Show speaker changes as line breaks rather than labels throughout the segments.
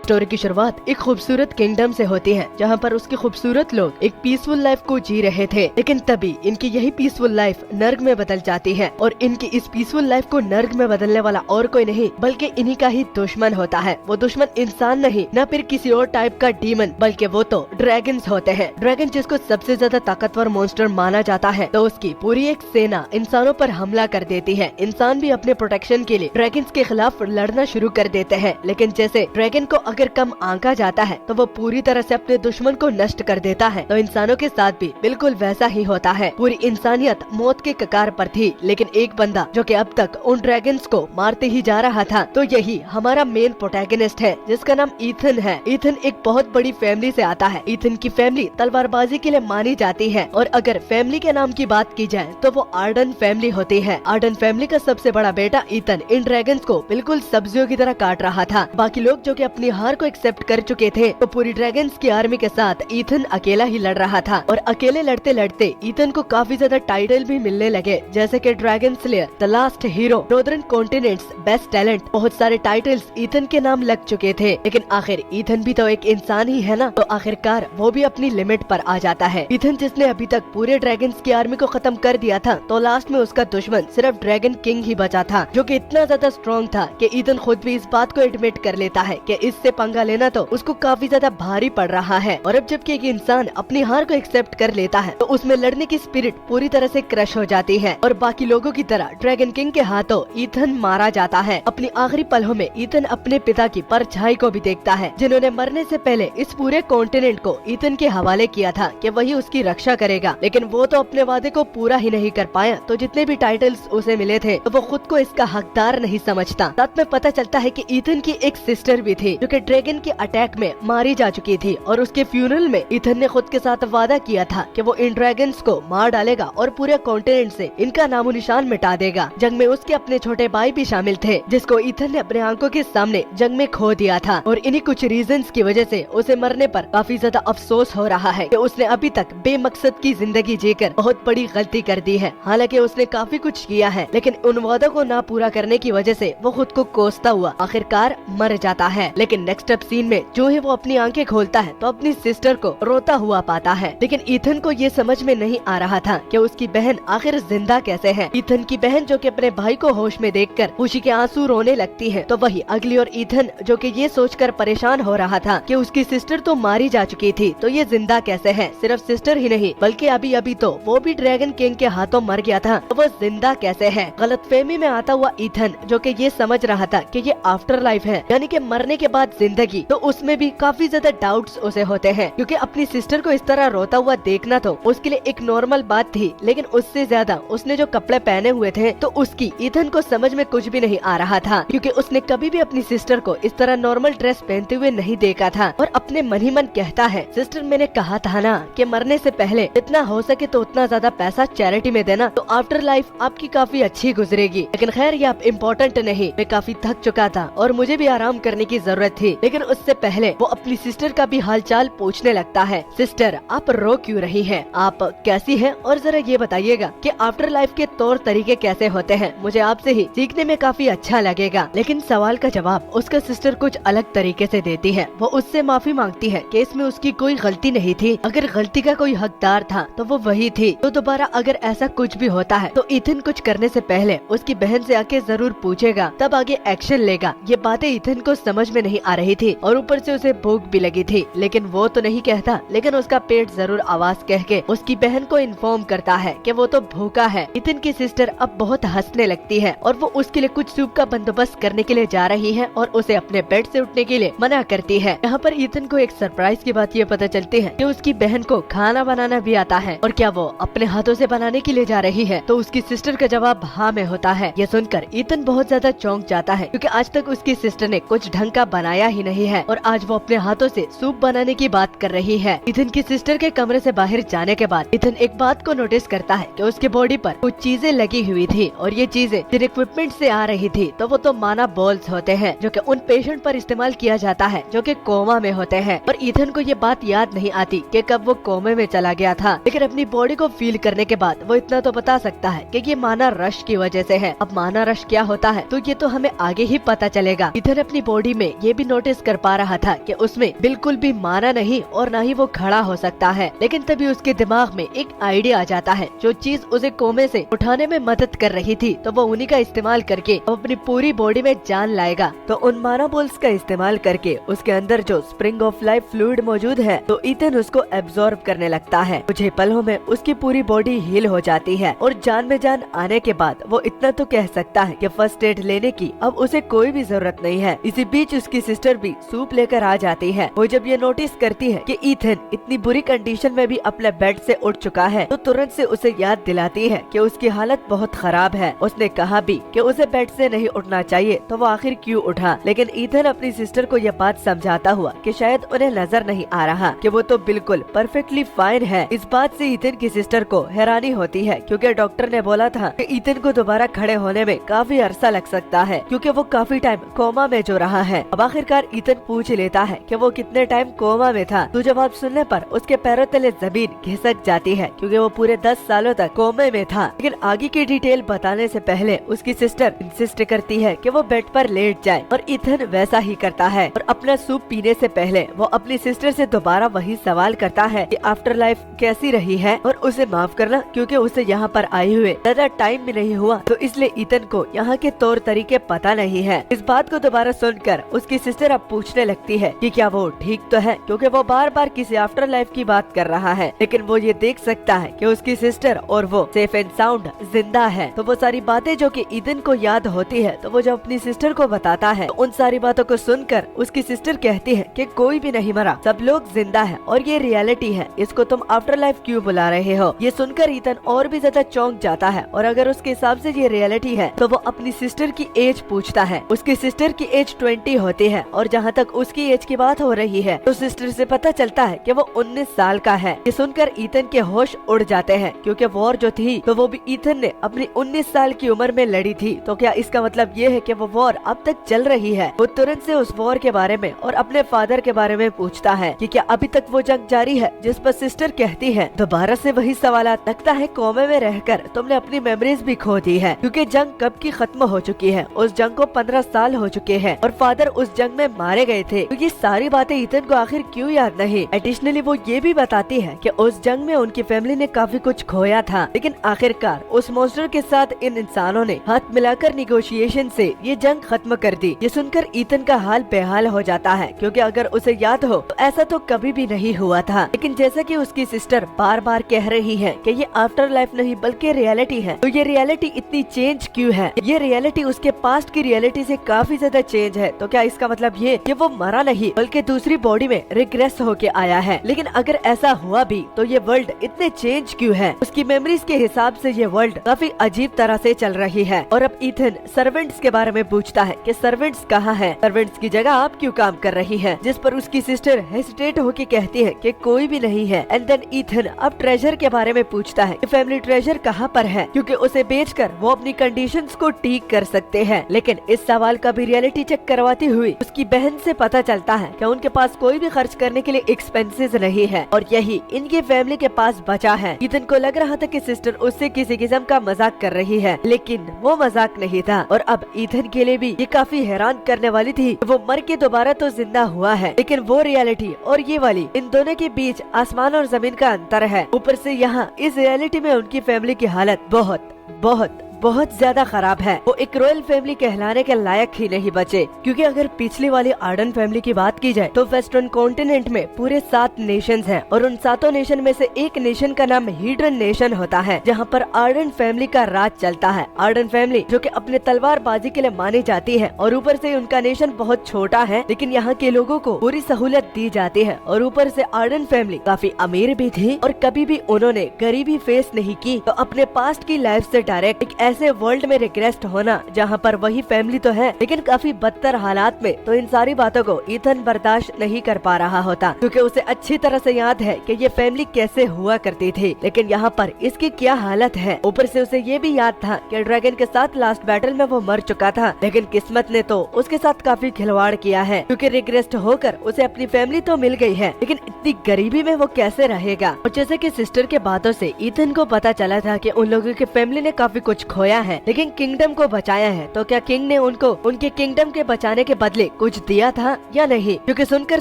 Story की शुरुआत एक खूबसूरत किंगडम से होती है, जहाँ पर उसके खूबसूरत लोग एक पीसफुल लाइफ को जी रहे थे। लेकिन तभी इनकी यही पीसफुल लाइफ नर्क में बदल जाती है और इनकी इस पीसफुल लाइफ को नर्क में बदलने वाला और कोई नहीं बल्कि इन्हीं का ही दुश्मन होता है। वो दुश्मन इंसान नहीं, न फिर किसी और टाइप का डीमन, बल्कि वो तो ड्रैगन्स होते हैं। ड्रैगन जिसको सबसे ज्यादा ताकतवर मॉन्स्टर माना जाता है, तो उसकी पूरी एक सेना इंसानों पर हमला कर देती है। इंसान भी अपने प्रोटेक्शन के लिए ड्रैगन्स के खिलाफ लड़ना शुरू कर देते हैं। लेकिन जैसे ड्रैगन को अगर कम आंका जाता है तो वो पूरी तरह से अपने दुश्मन को नष्ट कर देता है, तो इंसानों के साथ भी बिल्कुल वैसा ही होता है। पूरी इंसानियत मौत के कगार पर थी, लेकिन एक बंदा जो कि अब तक उन ड्रैगन्स को मारते ही जा रहा था, तो यही हमारा मेन प्रोटैगनिस्ट है, जिसका नाम ईथन है। ईथन एक बहुत बड़ी फैमिली से आता है। ईथन की फैमिली तलवारबाजी के लिए मानी जाती है, और अगर फैमिली के नाम की बात की जाए तो वो आर्डन फैमिली होती है। आर्डन फैमिली का सबसे बड़ा बेटा ईथन इन ड्रैगन्स को बिल्कुल सब्जियों की तरह काट रहा था। बाकी लोग जो कि अपनी हार को एक्सेप्ट कर चुके थे, तो पूरी ड्रैगन्स की आर्मी के साथ ईथन अकेला ही लड़ रहा था। और अकेले लड़ते लड़ते ईथन को काफी ज्यादा टाइटल भी मिलने लगे, जैसे कि dragon slayer, the last hero, northern continents, best talent. बहुत सारे टाइटल्स ईथन के नाम लग चुके थे। लेकिन आखिर ईथन भी तो एक इंसान ही है ना, तो आखिरकार वो भी अपनी लिमिट पर आ जाता है। ईथन जिसने अभी तक पूरे ड्रैगन्स की आर्मी को खत्म कर दिया था, तो लास्ट में उसका दुश्मन सिर्फ ड्रैगन किंग ही बचा था, जो कि इतना ज्यादा स्ट्रॉन्ग था कि ईथन खुद भी इस बात को एडमिट कर लेता है कि इससे पंगा लेना तो उसको काफी ज्यादा भारी पड़ रहा है। और अब जबकि एक इंसान अपनी हार को एक्सेप्ट कर लेता है, तो उसमें लड़ने की स्पिरिट पूरी तरह से क्रश हो जाती है, और बाकी लोगों की तरह ड्रैगन किंग के हाथों ईथन मारा जाता है। अपनी आखिरी पलों में ईथन अपने पिता की परछाई को भी देखता है, जिन्होंने मरने से पहले इस पूरे कॉन्टिनेंट को ईथन के हवाले किया था कि वही उसकी रक्षा करेगा। लेकिन वो तो अपने वादे को पूरा ही नहीं कर पाया, तो जितने भी टाइटल्स उसे मिले थे, तो वो खुद को इसका हकदार नहीं समझता। साथ में पता चलता है कि ईथन की एक सिस्टर भी थी, जो कि ड्रैगन के अटैक में मारी जा चुकी थी, और उसके फ्यूनरल में ईथन ने खुद के साथ वादा किया था कि वो इन ड्रैगन्स को मार डालेगा और पूरे कॉन्टिनेंट से इनका नामो निशान मिटा देगा। जंग में उसके अपने छोटे भाई भी शामिल थे, जिसको ईथन ने अपने आंखों के सामने जंग में खो दिया था। और इन्हीं कुछ रीजंस की वजह से उसे मरने पर काफी ज्यादा अफसोस हो रहा है कि उसने अभी तक बेमकसद की जिंदगी जीकर बहुत बड़ी गलती कर दी है। हालांकि उसने काफी कुछ किया है, लेकिन उन वादों को ना पूरा करने की वजह से वो खुद को कोसता हुआ आखिरकार मर जाता है। लेकिन नेक्स्ट अप सीन में जो ही वो अपनी आंखें खोलता है, तो अपनी सिस्टर को रोता हुआ पाता है। लेकिन ईथन को ये समझ में नहीं आ रहा था कि उसकी बहन आखिर जिंदा कैसे है। ईथन की बहन जो कि अपने भाई को होश में देखकर खुशी के आंसू रोने लगती है, तो वही अगली और ईथन जो कि ये सोचकर परेशान हो रहा था कि उसकी सिस्टर तो मारी जा चुकी थी, तो ये जिंदा कैसे है। सिर्फ सिस्टर ही नहीं, बल्कि अभी अभी तो वो भी ड्रैगन किंग के हाथों मर गया था, तो वो जिंदा कैसे है। गलतफहमी में आता हुआ ईथन जो कि ये समझ रहा था कि ये आफ्टर लाइफ है, यानी कि मरने के बाद जिंदगी, तो उसमें भी काफी ज्यादा डाउट्स उसे होते हैं, क्योंकि अपनी सिस्टर को इस तरह रोता हुआ देखना तो उसके लिए एक नॉर्मल बात थी। लेकिन उससे ज्यादा उसने जो कपड़े पहने हुए थे, तो उसकी ईथन को समझ में कुछ भी नहीं आ रहा था, क्योंकि उसने कभी भी अपनी सिस्टर को इस तरह नॉर्मल ड्रेस पहनते हुए नहीं देखा था। और अपने मन ही मन कहता है, सिस्टर मैंने कहा था ना कि मरने से पहले जितना हो सके तो उतना ज्यादा पैसा चैरिटी में देना, तो आफ्टर लाइफ आपकी काफी अच्छी गुजरेगी। लेकिन खैर ये आप इम्पोर्टेंट नहीं, मैं काफी थक चुका था और मुझे भी आराम करने की जरूरत थी। लेकिन उससे पहले वो अपनी सिस्टर का भी हालचाल पूछने लगता है। सिस्टर आप रो क्यों रही हैं? आप कैसी हैं? और जरा ये बताइएगा कि आफ्टर लाइफ के तौर तरीके कैसे होते हैं, मुझे आपसे ही सीखने में काफी अच्छा लगेगा। लेकिन सवाल का जवाब उसका सिस्टर कुछ अलग तरीके से देती है। वो उससे माफी मांगती है कि इसमें उसकी कोई गलती नहीं थी, अगर गलती का कोई हकदार था तो वो वही थी। तो दोबारा अगर ऐसा कुछ भी होता है, तो ईथन कुछ करने से पहले उसकी बहन से आके जरूर पूछेगा, तब आगे एक्शन लेगा। ये बातें ईथन को समझ में नहीं आ रही थी, और ऊपर से उसे भूख भी लगी थी, लेकिन वो तो नहीं कहता, लेकिन उसका पेट जरूर आवाज कह के उसकी बहन को इन्फॉर्म करता है कि वो तो भूखा है। ईथन की सिस्टर अब बहुत हंसने लगती है, और वो उसके लिए कुछ सूप का बंदोबस्त करने के लिए जा रही है, और उसे अपने बेड से उठने के लिए मना करती है। यहाँ पर ईथन को एक सरप्राइज की बात ये पता चलती है कि उसकी बहन को खाना बनाना भी आता है, और क्या वो अपने हाथों से बनाने के लिए जा रही है। तो उसकी सिस्टर का जवाब हाँ में होता है। ये सुनकर ईथन बहुत ज्यादा चौंक जाता है, क्योंकि आज तक उसकी सिस्टर ने कुछ ढंग का बनाया ही नहीं है, और आज वो अपने हाथों से सूप बनाने की बात कर रही है। ईथन की सिस्टर के कमरे से बाहर जाने के बाद ईथन एक बात को नोटिस करता है कि उसके बॉडी पर कुछ चीजें लगी हुई थी, और ये चीजें जिन इक्विपमेंट से आ रही थी, तो वो तो माना बॉल्स होते हैं, जो कि उन पेशेंट पर इस्तेमाल किया जाता है जो कि कोमा में होते हैं। और ईथन को ये बात याद नहीं आती कि कब वो कोमे में चला गया था, लेकिन अपनी बॉडी को फील करने के बाद वो इतना तो बता सकता है कि ये माना रश की वजह से है। अब माना रश क्या होता है, तो ये तो हमें आगे ही पता चलेगा। ईथन अपनी बॉडी में ये भी नोटिस कर पा रहा था कि उसमें बिल्कुल भी माना नहीं और न ही वो खड़ा हो सकता है। लेकिन तभी उसके दिमाग में एक आइडिया आ जाता है, जो चीज उसे कोमे से उठाने में मदद कर रही थी, तो वो उन्हीं का इस्तेमाल करके अपनी पूरी बॉडी में जान लाएगा। तो उन माना बोल्स का इस्तेमाल करके उसके अंदर जो स्प्रिंग ऑफ लाइफ फ्लूइड मौजूद है, तो ईथन उसको एब्जॉर्ब करने लगता है। कुछ ही पलों में उसकी पूरी बॉडी हील हो जाती है और जान में जान आने के बाद वो इतना तो कह सकता है कि फर्स्ट एड लेने की अब उसे कोई भी जरूरत नहीं है। इसी बीच उसकी सिस्टर भी सूप लेकर आ जाती है। वो जब ये नोटिस करती है कि ईथन इतनी बुरी कंडीशन में भी अपने बेड से उठ चुका है, तो तुरंत से उसे याद दिलाती है कि उसकी हालत बहुत खराब है। उसने कहा भी कि उसे बेड से नहीं उठना चाहिए, तो वो आखिर क्यों उठा। लेकिन ईथन अपनी सिस्टर को यह बात समझाता हुआ कि शायद उन्हें नजर नहीं आ रहा कि वो तो बिल्कुल परफेक्टली फाइन है। इस बात से ईथन की सिस्टर को हैरानी होती है, क्योंकि डॉक्टर ने बोला था कि ईथन को दोबारा खड़े होने में काफी अरसा लग सकता है, क्योंकि वो काफी टाइम कोमा में जो रहा है। अब आखिरकार ईथन पूछ लेता है कि वो कितने टाइम कोमा में था। तो जवाब सुनने पर उसके पैरों तले जमीन घिसक जाती है, क्योंकि वो पूरे 10 सालों तक कोमे में था। लेकिन आगे की डिटेल बताने से पहले उसकी सिस्टर इंसिस्ट करती है कि वो बेड पर लेट जाए, और ईथन वैसा ही करता है। और अपना सूप पीने से पहले वो अपनी सिस्टर से दोबारा वही सवाल करता है कि आफ्टर लाइफ कैसी रही है, और उसे माफ करना क्योंकि उसे यहाँ पर आए हुए ज्यादा टाइम भी नहीं हुआ, तो इसलिए ईथन को यहाँ के तौर तरीके पता नहीं है। इस बात को दोबारा सुनकर उसकी सिस्टर अब पूछने लगती है कि क्या वो ठीक तो है, क्योंकि वो बार बार किसी आफ्टर लाइफ की बात कर रहा है। लेकिन वो ये देख सकता है कि उसकी सिस्टर और वो सेफ एंड साउंड जिंदा है। तो वो सारी बातें जो कि ईथन को याद होती है, तो वो जब अपनी सिस्टर को बताता है, तो उन सारी बातों को सुनकर उसकी सिस्टर कहती है कि कोई भी नहीं मरा, सब लोग जिंदा है और ये रियलिटी है, इसको तुम आफ्टर लाइफ क्यों बुला रहे हो। ये सुनकर ईथन और भी ज्यादा चौंक जाता है, और अगर उसके हिसाब से ये रियलिटी है, तो वो अपनी सिस्टर की एज पूछता है। उसकी सिस्टर की एज 20 होती है, और जहाँ तक उसकी एज की बात हो रही है, तो सिस्टर से पता चलता है कि वो 19 साल का है। ये सुनकर ईथन के होश उड़ जाते हैं, क्योंकि वॉर जो थी, तो वो भी ईथन ने अपनी 19 साल की उम्र में लड़ी थी। तो क्या इसका मतलब ये है कि वो वॉर अब तक चल रही है। वो तुरंत से उस वॉर के बारे में और अपने फादर के बारे में पूछता है कि क्या अभी तक वो जंग जारी है, जिस पर सिस्टर कहती है दोबारा से वही सवाल। लगता है कोमे में रहकर तुमने अपनी मेमोरीज भी खो दी है, क्योंकि जंग कब की खत्म हो चुकी है। उस जंग को 15 साल हो चुके हैं और फादर उस जंग में मारे गए थे। तो ये सारी बातें ईथन को आखिर क्यों याद नहीं। एडिशनली वो ये भी बताती है कि उस जंग में उनकी फैमिली ने काफी कुछ खोया था, लेकिन आखिरकार उस मॉन्स्टर के साथ इन इंसानों ने हाथ मिलाकर निगोशिएशन से ये जंग खत्म कर दी। ये सुनकर ईथन का हाल बेहाल हो जाता है, क्योंकि अगर उसे याद हो तो ऐसा तो कभी भी नहीं हुआ था। लेकिन जैसा कि उसकी सिस्टर बार बार कह रही है कि ये आफ्टर लाइफ नहीं बल्कि रियलिटी है, तो ये रियलिटी इतनी चेंज क्यों है। ये रियलिटी उसके पास्ट की रियलिटी से काफी ज्यादा चेंज है। तो क्या इसका मतलब ये कि वो मरा नहीं बल्कि दूसरी बॉडी में रिग्रेस होके आया है। लेकिन अगर ऐसा हुआ भी तो ये वर्ल्ड इतने चेंज क्यों है। उसकी मेमोरीज के हिसाब से ये वर्ल्ड काफी अजीब तरह से चल रही है। और अब ईथन सर्वेंट्स के बारे में पूछता है कि सर्वेंट्स कहाँ है, सर्वेंट्स की जगह आप क्यों काम कर रही है। जिस पर उसकी सिस्टर हेसिटेट होके कहती है कि कोई भी नहीं है। एंड देन ईथन अब ट्रेजर के बारे में पूछता है कि फैमिली ट्रेजर कहाँ पर है, क्योंकि उसे बेचकर वो अपनी कंडीशंस को ठीक कर सकते हैं। लेकिन इस सवाल का भी रियलिटी चेक करवाती हुई उसकी बहन से पता चलता है कि उनके पास कोई भी खर्च करने के लिए एक्सपेंसेस नहीं है, और यही इनकी फैमिली के पास बचा है। ईथन को लग रहा था कि सिस्टर उससे किसी किस्म का मजाक कर रही है, लेकिन वो मजाक नहीं था। और अब ईथन के लिए भी ये काफी हैरान करने वाली थी। वो मर के दोबारा तो जिंदा हुआ है, लेकिन वो रियलिटी और ये वाली, इन दोनों के बीच आसमान और जमीन का अंतर है। ऊपर से यहाँ इस रियलिटी में उनकी फैमिली की हालत बहुत बहुत बहुत ज्यादा खराब है। वो एक रॉयल फैमिली कहलाने के लायक ही नहीं बचे, क्योंकि अगर पिछली वाली आर्डन फैमिली की बात की जाए तो वेस्टर्न कॉन्टिनेंट में पूरे 7 नेशंस हैं, और उन 7 नेशन में से एक नेशन का नाम हीड्रन नेशन होता है, जहाँ पर आर्डन फैमिली का राज चलता है। आर्डन फैमिली जो कि अपने तलवारबाजी के लिए मानी जाती है, और ऊपर से उनका नेशन बहुत छोटा है, लेकिन यहाँ के लोगों को पूरी सहूलियत दी जाती है। और ऊपर से आर्डन फैमिली काफी अमीर भी थी, और कभी भी उन्होंने गरीबी फेस नहीं की। तो अपने पास्ट की लाइफ से डायरेक्ट एक ऐसे वर्ल्ड में रिग्रेस्ट होना जहाँ पर वही फैमिली तो है, लेकिन काफी बदतर हालात में, तो इन सारी बातों को ईथन बर्दाश्त नहीं कर पा रहा होता, क्योंकि उसे अच्छी तरह से याद है कि ये फैमिली कैसे हुआ करती थी। लेकिन यहाँ पर इसकी क्या हालत है। ऊपर से उसे ये भी याद था कि ड्रैगन के साथ लास्ट बैटल में वो मर चुका था, लेकिन किस्मत ने तो उसके साथ काफी खिलवाड़ किया है, क्योंकि रिग्रेस्ट होकर उसे अपनी फैमिली तो मिल गई है, लेकिन इतनी गरीबी में वो कैसे रहेगा। और जैसे कि सिस्टर के बातों से ईथन को पता चला था कि उन लोगों की फैमिली ने काफी कुछ खोया है लेकिन किंगडम को बचाया है, तो क्या किंग ने उनको उनके किंगडम के बचाने के बदले कुछ दिया था या नहीं? क्योंकि सुनकर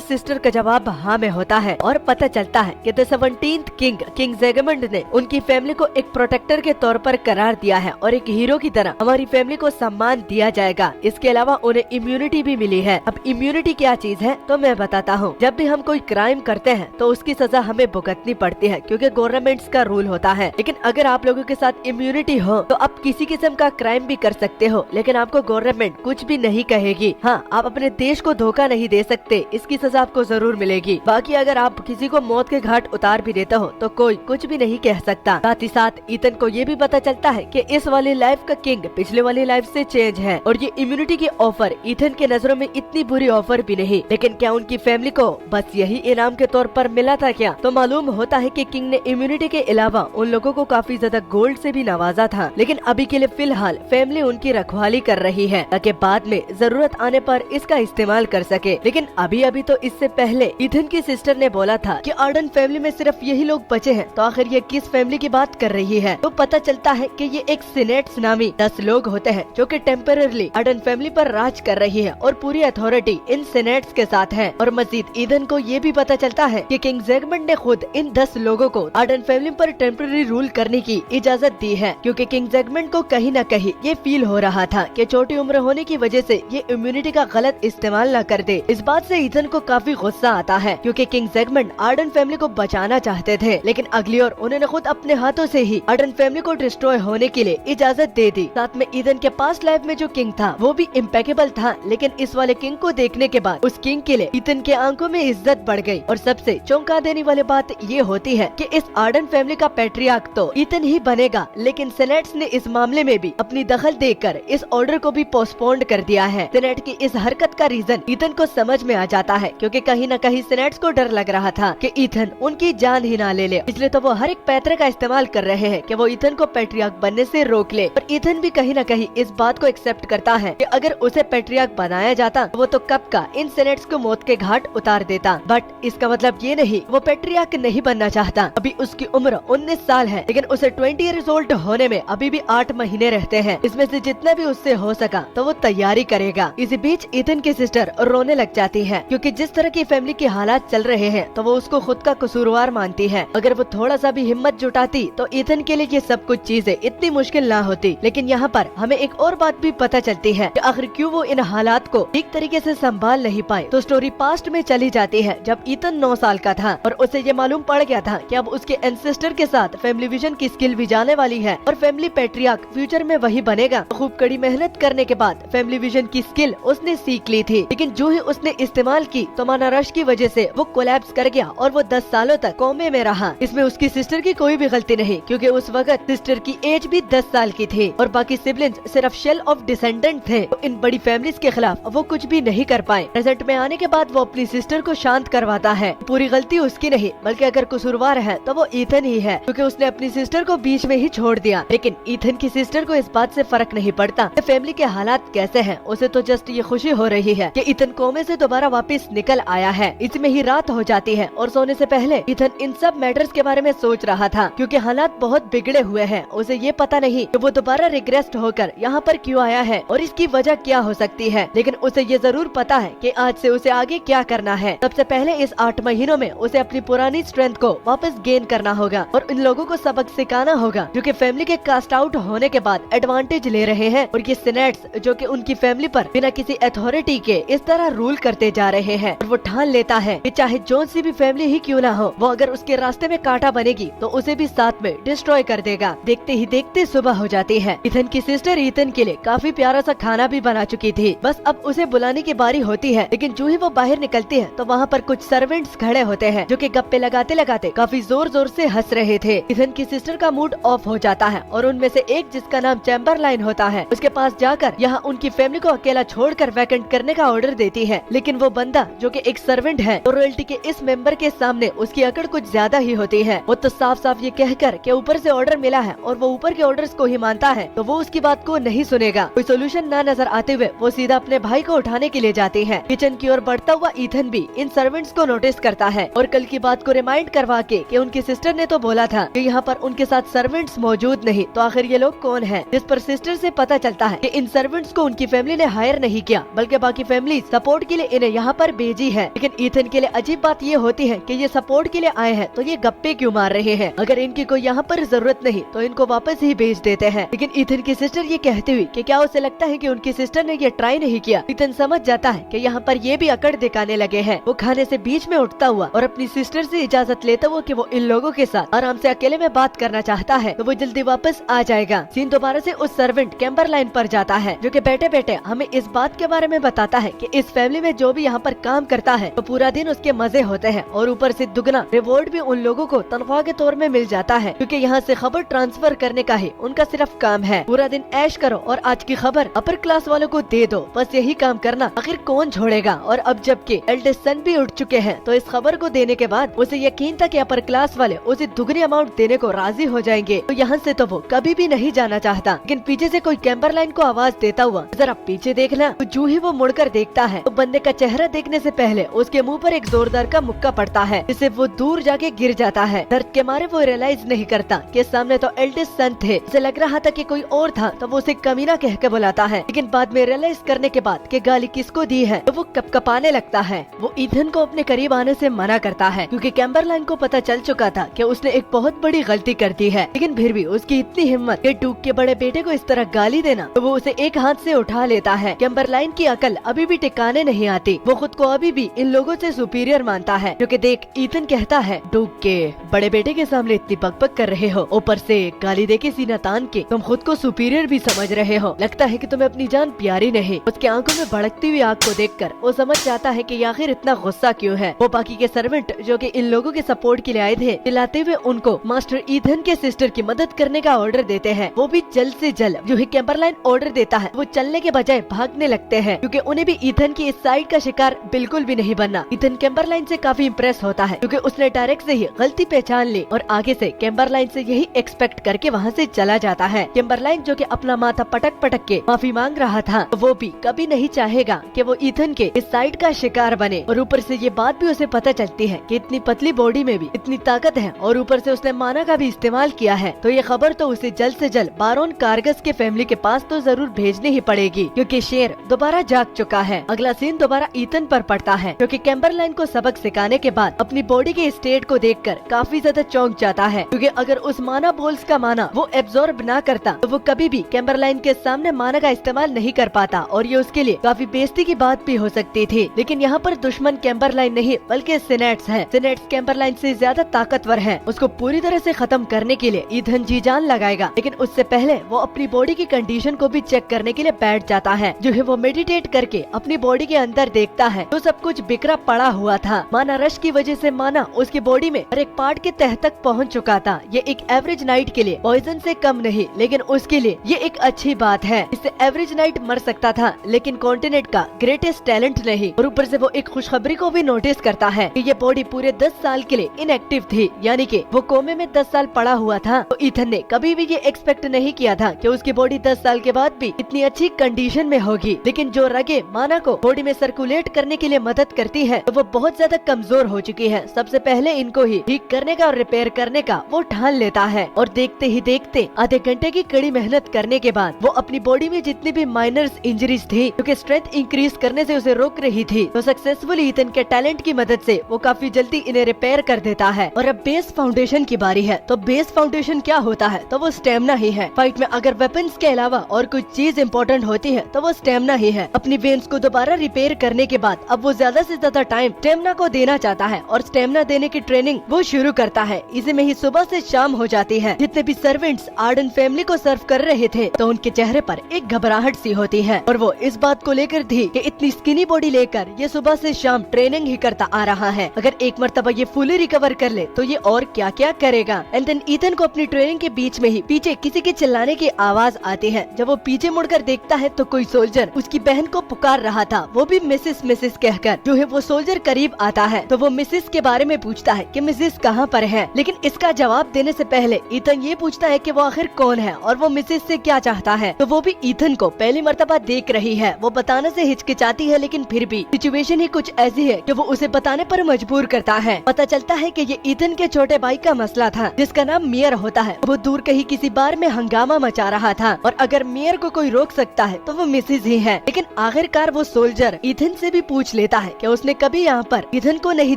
सिस्टर का जवाब हाँ में होता है और पता चलता है कि द 17th किंग ज़ेगमंड ने उनकी फैमिली को एक प्रोटेक्टर के तौर पर करार दिया है और एक हीरो की तरह हमारी फैमिली को सम्मान दिया जाएगा। इसके अलावा उन्हें इम्यूनिटी भी मिली है। अब इम्यूनिटी क्या चीज है तो मैं बताता हूँ। जब भी हम कोई क्राइम करते हैं तो उसकी सजा हमें भुगतनी पड़ती है क्योंकि गवर्नमेंट्स का रूल होता है। लेकिन अगर आप लोगों के साथ इम्यूनिटी हो तो आप किसी किस्म का क्राइम भी कर सकते हो, लेकिन आपको गवर्नमेंट कुछ भी नहीं कहेगी। हाँ, आप अपने देश को धोखा नहीं दे सकते, इसकी सजा आपको जरूर मिलेगी। बाकी अगर आप किसी को मौत के घाट उतार भी देते हो तो कोई कुछ भी नहीं कह सकता। साथ ही साथ ईथन को ये भी पता चलता है कि इस वाली लाइफ का किंग पिछले वाली लाइफ से चेंज है और ये इम्यूनिटी की ऑफर ईथन के नजरों में इतनी बुरी ऑफर भी नहीं। लेकिन क्या उनकी फैमिली को बस यही इनाम के तौर पर मिला था क्या? तो मालूम होता है कि किंग ने इम्यूनिटी के अलावा उन लोगों को काफी ज्यादा गोल्ड से भी नवाजा था। लेकिन अभी के लिए फिलहाल फैमिली उनकी रखवाली कर रही है ताकि बाद में जरूरत आने पर इसका इस्तेमाल कर सके। लेकिन अभी तो इससे पहले ईथन की सिस्टर ने बोला था कि आर्डन फैमिली में सिर्फ यही लोग बचे हैं, तो आखिर ये किस फैमिली की बात कर रही है? तो पता चलता है कि ये एक सीनेट्स नामी 10 लोग होते हैं जो कि टेम्पररली आर्डन फैमिली पर राज कर रही है और पूरी अथॉरिटी इन सीनेट्स के साथ है। और मजीद ईथन को ये भी पता चलता है कि किंग ज़ेगमंड ने खुद इन 10 लोगों को आर्डन फैमिली पर टेम्पररी रूल करने की इजाजत दी है, क्योंकि किंग ज़ेगमंड को कहीं न कहीं ये फील हो रहा था कि छोटी उम्र होने की वजह से ये इम्यूनिटी का गलत इस्तेमाल न कर दे। इस बात से ईथन को काफी गुस्सा आता है क्योंकि किंग ज़ेगमंड आर्डन फैमिली को बचाना चाहते थे, लेकिन अगली ओर उन्होंने खुद अपने हाथों से ही आर्डन फैमिली को डिस्ट्रॉय होने के लिए इजाजत दे दी। साथ में ईथन के पास्ट लाइफ में जो किंग था वो भी इम्पेकेबल था, लेकिन इस वाले किंग को देखने के बाद उस किंग के लिए ईथन के आंखों में इज्जत बढ़ गई। और सबसे चौंका देने वाली बात ये होती है कि इस आर्डन फैमिली का पैट्रियार्क तो ईथन ही बनेगा, लेकिन सेनेट्स ने इस मामले में भी अपनी दखल देकर इस ऑर्डर को भी पोस्टपोन्ड कर दिया है। सेनेट की इस हरकत का रीजन ईथन को समझ में आ जाता है, क्योंकि कहीं न कहीं सेनेट्स को डर लग रहा था कि ईथन उनकी जान ही ना ले ले, इसलिए तो वो हर एक पैतरे का इस्तेमाल कर रहे हैं कि वो ईथन को पैट्रियार्क बनने से रोक ले। पर ईथन भी कहीं न कहीं इस बात को एक्सेप्ट करता है कि अगर उसे पैट्रियार्क बनाया जाता तो वो तो कब का इन सेनेट्स को मौत के घाट उतार देता। बट इसका मतलब ये नहीं वो पैट्रियार्क नहीं बनना चाहता। अभी उसकी उम्र 19 साल है, लेकिन उसे 20 ईयर्स ओल्ड होने में अभी भी 8 महीने रहते हैं। इसमें से जितना भी उससे हो सका तो वो तैयारी करेगा। इसी बीच ईथन की सिस्टर रोने लग जाती है, क्योंकि जिस तरह की फैमिली के हालात चल रहे हैं तो वो उसको खुद का कसूरवार मानती है। अगर वो थोड़ा सा भी हिम्मत जुटाती तो ईथन के लिए ये सब कुछ चीजें इतनी मुश्किल ना होती। लेकिन यहाँ पर हमें एक और बात भी पता चलती है कि आखिर क्यों वो इन हालात को ठीक तरीके से संभाल नहीं पाए। तो स्टोरी पास्ट में चली जाती है जब ईथन 9 साल का था और उसे ये मालूम पड़ गया था कि अब उसके एंसेस्टर के साथ फैमिली विजन की स्किल भी जाने वाली है और फैमिली पैट्रियार्क फ्यूचर में वही बनेगा। खूब कड़ी मेहनत करने के बाद फैमिली विजन की स्किल उसने सीख ली थी, लेकिन जो ही उसने इस्तेमाल की तो माना रश की वजह से वो कोलैप्स कर गया और वो 10 सालों तक कोमे में रहा। इसमें उसकी सिस्टर की कोई भी गलती नहीं, क्योंकि उस वक्त सिस्टर की एज भी 10 साल की थी और बाकी सिबलिंग्स सिर्फ शेल ऑफ डिसेंडेंट थे। तो इन बड़ी फैमिलीज के खिलाफ वो कुछ भी नहीं कर पाए। प्रेजेंट में आने के बाद वो अपनी सिस्टर को शांत करवाता है। पूरी गलती उसकी नहीं, बल्कि अगर कसूरवार है तो वो ईथन ही है, क्योंकि उसने अपनी सिस्टर को बीच में ही छोड़ दिया। लेकिन ईथन की सिस्टर को इस बात से फर्क नहीं पड़ता कि फैमिली के हालात कैसे हैं। उसे तो जस्ट ये खुशी हो रही है कि ईथन कोमे से दोबारा वापस निकल आया है। इसमें ही रात हो जाती है और सोने से पहले ईथन इन सब मैटर्स के बारे में सोच रहा था, क्योंकि हालात बहुत बिगड़े हुए हैं। उसे ये पता नहीं कि वो दोबारा रिग्रेस्ट होकर यहाँ पर क्यों आया है और इसकी वजह क्या हो सकती है। लेकिन उसे ये जरूर पता है कि आज से उसे आगे क्या करना है। सबसे पहले इस 8 महीनों में उसे अपनी पुरानी स्ट्रेंथ को वापस गेन करना होगा और इन लोगों को सबक सिखाना होगा जो कि फैमिली के कास्ट आउट होने के बाद एडवांटेज ले रहे हैं। और ये सीनेट्स जो कि उनकी फैमिली पर बिना किसी अथॉरिटी के इस तरह रूल करते जा रहे हैं। और वो ठान लेता है कि चाहे जोन सी भी फैमिली ही क्यों ना हो, वो अगर उसके रास्ते में कांटा बनेगी तो उसे भी साथ में डिस्ट्रॉय कर देगा। देखते ही देखते सुबह हो जाती है। ईथन की सिस्टर ईथन के लिए काफी प्यारा सा खाना भी बना चुकी थी, बस अब उसे बुलाने की बारी होती है। लेकिन जो ही वो बाहर निकलती है तो वहाँ पर कुछ सर्वेंट्स खड़े होते हैं जो कि गप्पे लगाते लगाते काफी जोर जोर से हंस रहे थे। ईथन की सिस्टर का मूड ऑफ हो जाता है और उनमें से एक, जिसका नाम चैम्बरलाइन होता है, उसके पास जाकर यहाँ उनकी फैमिली को अकेला छोड़कर वैकेंट करने का ऑर्डर देती है। लेकिन वो बंदा जो कि एक सर्वेंट है तो रॉयल्टी के इस मेंबर के सामने उसकी अकड़ कुछ ज्यादा ही होती है। वो तो साफ साफ ये कहकर कि ऊपर से ऑर्डर मिला है और वो ऊपर के ऑर्डर्स को ही मानता है, तो वो उसकी बात को नहीं सुनेगा। कोई सोल्यूशन ना नजर आते हुए वो सीधा अपने भाई को उठाने के लिए जाती है। किचन की ओर बढ़ता हुआ ईथन भी इन सर्वेंट्स को नोटिस करता है और कल की बात को रिमाइंड करवा के कि उनकी सिस्टर ने तो बोला था कि यहाँ पर उनके साथ सर्वेंट्स मौजूद नहीं, तो आखिर ये लोग कौन हैं, जिस पर सिस्टर से पता चलता है कि इन सर्वेंट्स को उनकी फैमिली ने हायर नहीं किया, बल्कि बाकी फैमिली सपोर्ट के लिए इन्हें यहाँ पर भेजी है। लेकिन ईथन के लिए अजीब बात ये होती है कि ये सपोर्ट के लिए आए हैं तो ये गप्पे क्यों मार रहे हैं, अगर इनकी कोई यहाँ पर जरूरत नहीं तो इनको वापस ही भेज देते हैं। लेकिन ईथन की सिस्टर ये कहती हुई कि क्या उसे लगता है कि उनकी सिस्टर ने ये ट्राई नहीं किया। ईथन समझ जाता है कि यहाँ पर ये भी अकड़ दिखाने लगे हैं। वो खाने से बीच में उठता हुआ और अपनी सिस्टर से इजाजत लेता हुआ कि वो इन लोगों के साथ आराम से अकेले में बात करना चाहता है तो वो जल्दी वापस आ जाएगा। सीन दोबारा से उस सर्वेंट कैम्बरलाइन पर जाता है, जो कि बैठे बैठे हमें इस बात के बारे में बताता है कि इस फैमिली में जो भी यहाँ पर काम करता है तो पूरा दिन उसके मजे होते हैं और ऊपर से दुगना रिवॉर्ड भी उन लोगों को तनख्वाह के तौर में मिल जाता है, क्योंकि यहाँ से खबर ट्रांसफर करने का ही उनका सिर्फ काम है। पूरा दिन ऐश करो और आज की खबर अपर क्लास वालों को दे दो, बस यही काम करना, आखिर कौन छोड़ेगा। और अब जबकि एल्डेस्ट सन भी उठ चुके हैं तो इस खबर को देने के बाद उसे यकीन था कि अपर क्लास वाले उसे दुगनी अमाउंट देने को राजी हो जाएंगे, तो यहाँ से तो वो कभी भी नहीं जाना चाहता। लेकिन पीछे से कोई कैम्बरलाइन को आवाज देता हुआ जरा पीछे देखना, तो जो ही वो मुड़कर देखता है तो बंदे का चेहरा देखने से पहले उसके मुंह पर एक जोरदार का मुक्का पड़ता है, जिससे वो दूर जाके गिर जाता है। दर्द के मारे वो रियलाइज नहीं करता कि सामने तो एल्डेस्ट सन थे। उसे लग रहा था कि कोई और था तो वो उसे कमीना कह के बुलाता है, लेकिन बाद में रियलाइज करने के बाद कि गाली किसको दी है तो वो कपकपाने लगता है। वो ईथन को अपने करीब आने से मना करता है, क्योंकि कैम्बरलाइन को पता चल चुका था कि उसने एक बहुत बड़ी गलती कर दी है। लेकिन फिर भी उसकी इतनी हिम्मत कि डूक के बड़े बेटे को इस तरह गाली देना, तो वो उसे एक हाथ से उठा लेता है। कैम्बरलाइन की अकल अभी भी टिकाने नहीं आती, वो खुद को अभी भी इन लोगों से सुपीरियर मानता है। क्योंकि देख, ईथन कहता है, डूक के बड़े बेटे के सामने इतनी बकबक कर रहे हो, ऊपर से गाली दे के सीना तान के तुम खुद को सुपीरियर भी समझ रहे हो, लगता है कि तुम्हें अपनी जान प्यारी नहीं। उसके आंखों में भड़कती हुई आग को देखकर वो समझ जाता है कि आखिर इतना गुस्सा क्यों है। वो बाकी के सर्वेंट जो कि इन लोगों के सपोर्ट के लिए आए थे, चिल्लाते हुए उनको मास्टर ईथन के सिस्टर की मदद करने का ऑर्डर देते हैं। वो भी जल्द से जल्द। जो ही कैम्बरलाइन ऑर्डर देता है वो चलने के बजाय भागने लगते हैं, क्योंकि उन्हें भी ईथन की इस साइड का शिकार बिल्कुल भी नहीं बनना। ईथन कैम्बरलाइन से काफी इम्प्रेस होता है, क्योंकि उसने डायरेक्ट से ही गलती पहचान ली और आगे से कैम्बरलाइन से यही एक्सपेक्ट करके वहाँ से चला जाता है। कैम्बरलाइन जो कि अपना माथा पटक पटक के माफी मांग रहा था, वो भी कभी नहीं चाहेगा कि वो ईथन के इस साइड का शिकार बने। और ऊपर से ये बात भी उसे पता चलती है कि इतनी पतली बॉडी में भी इतनी ताकत है, और ऊपर से उसने माना का भी इस्तेमाल किया है, तो ये खबर तो उसे जल्द से जल्द बारोन कारगस के फैमिली के पास तो जरूर भेजनी ही पड़ेगी, क्योंकि शेर दोबारा जाग चुका है। अगला सीन दोबारा ईथन पर पड़ता है, क्योंकि कैम्बरलाइन को सबक सिखाने के बाद अपनी बॉडी के स्टेट को देखकर काफी ज्यादा चौंक जाता है, क्योंकि अगर उस माना बोल्स का माना वो एब्जॉर्ब ना करता तो वो कभी भी कैम्बरलाइन के सामने माना का इस्तेमाल नहीं कर पाता, और ये उसके लिए काफी बेइज्जती की बात भी हो सकती थी। लेकिन यहाँ पर दुश्मन कैम्बरलाइन नहीं बल्कि सिनेट्स है। सिनेट्स कैम्बरलाइन से ज्यादा ताकतवर है। उसको पूरी तरह से खत्म करने के लिए ईथन जी जान लगाएगा, लेकिन उससे पहले वो अपनी बॉडी की कंडीशन को भी चेक करने के लिए बैठ जाता है। जो है वो मेडिटेट करके अपनी बॉडी के अंदर देखता है तो सब कुछ बिखरा पड़ा हुआ था। माना रश की वजह से माना उसकी बॉडी में हर एक पार्ट के तह तक पहुँच चुका था। ये एक एवरेज नाइट के लिए पॉइजन से कम नहीं, लेकिन उसके लिए ये एक अच्छी बात है। इससे एवरेज नाइट मर सकता था, लेकिन कॉन्टिनेंट का ग्रेटेस्ट टैलेंट नहीं। और ऊपर से वो एक खुशखबरी को भी नोटिस करता है कि ये बॉडी पूरे 10 साल के लिए इनएक्टिव थी, यानी कि वो कोमे में 10 साल पड़ा हुआ था। तो ईथन ने कभी भी ये एक्सपेक्ट नहीं किया था कि उसकी बॉडी 10 साल के बाद भी इतनी अच्छी कंडीशन में होगी। लेकिन जो रगे माना को बॉडी में सर्कुलेट करने के लिए मदद करती है, तो वो बहुत ज्यादा कमजोर हो चुकी है। सबसे पहले इनको ही ठीक करने का और रिपेयर करने का वो ठान लेता है, और देखते ही देखते आधे घंटे की कड़ी मेहनत करने के बाद वो अपनी बॉडी में जितनी भी माइनर्स इंजरीज थी, क्योंकि स्ट्रेंथ इंक्रीज करने से उसे रोक रही थी, तो सक्सेसफुली ईथन के टैलेंट की मदद से वो काफी जल्दी इन्हें रिपेयर कर देता है। और अब बेस फाउंडेशन की बारी है। तो बेस फाउंडेशन क्या होता है? तो वो स्टेमिना ही है। फाइट में अगर वेपन्स के अलावा और कोई चीज इम्पोर्टेंट होती है तो वो स्टेमिना ही है। अपनी वेन्स को दोबारा रिपेयर करने के बाद अब वो ज्यादा से ज्यादा टाइम स्टेमिना को देना चाहता है, और स्टेमिना देने की ट्रेनिंग वो शुरू करता है। इसी में ही सुबह से शाम हो जाती है। जितने भी सर्वेंट्स आर्डन फैमिली को सर्व कर रहे थे, तो उनके चेहरे पर एक घबराहट सी होती है, और वो इस बात को लेकर थी कि इतनी स्किनी बॉडी लेकर ये सुबह से शाम ट्रेनिंग ही करता आ रहा है। अगर एक मर्तबा ये फुली रिकवर कर ले तो ये और क्या क्या करेगा। एंड देन ईथन को अपनी ट्रेनिंग के बीच में ही पीछे किसी के चिल्लाने की आवाज आती है। जब वो पीछे मुड़कर देखता है तो कोई सोल्जर उसकी बहन को पुकार रहा था, वो भी मिसेस मिसेस कहकर। जो है वो सोल्जर करीब आता है तो वो मिसेस के बारे में पूछता है कि मिसेस कहाँ पर है, लेकिन इसका जवाब देने से पहले ईथन ये पूछता है कि वो आखिर कौन है और वो मिसेस से क्या चाहता है। तो वो भी ईथन को पहली मर्तबा देख रही है। वो बताने से हिचकिचाती है, लेकिन फिर भी सिचुएशन ही कुछ ऐसी है कि वो उसे बताने पर मजबूर करता है। पता चलता है कि ये ईथन के छोटे भाई का मसला था, जिसका नाम मियर होता है। वो दूर कहीं किसी बार कार में हंगामा मचा रहा था और अगर मेयर को कोई रोक सकता है तो वो मिसिज ही है। लेकिन आखिरकार वो सोल्जर ईथन से भी पूछ लेता है कि उसने कभी यहाँ पर ईथन को नहीं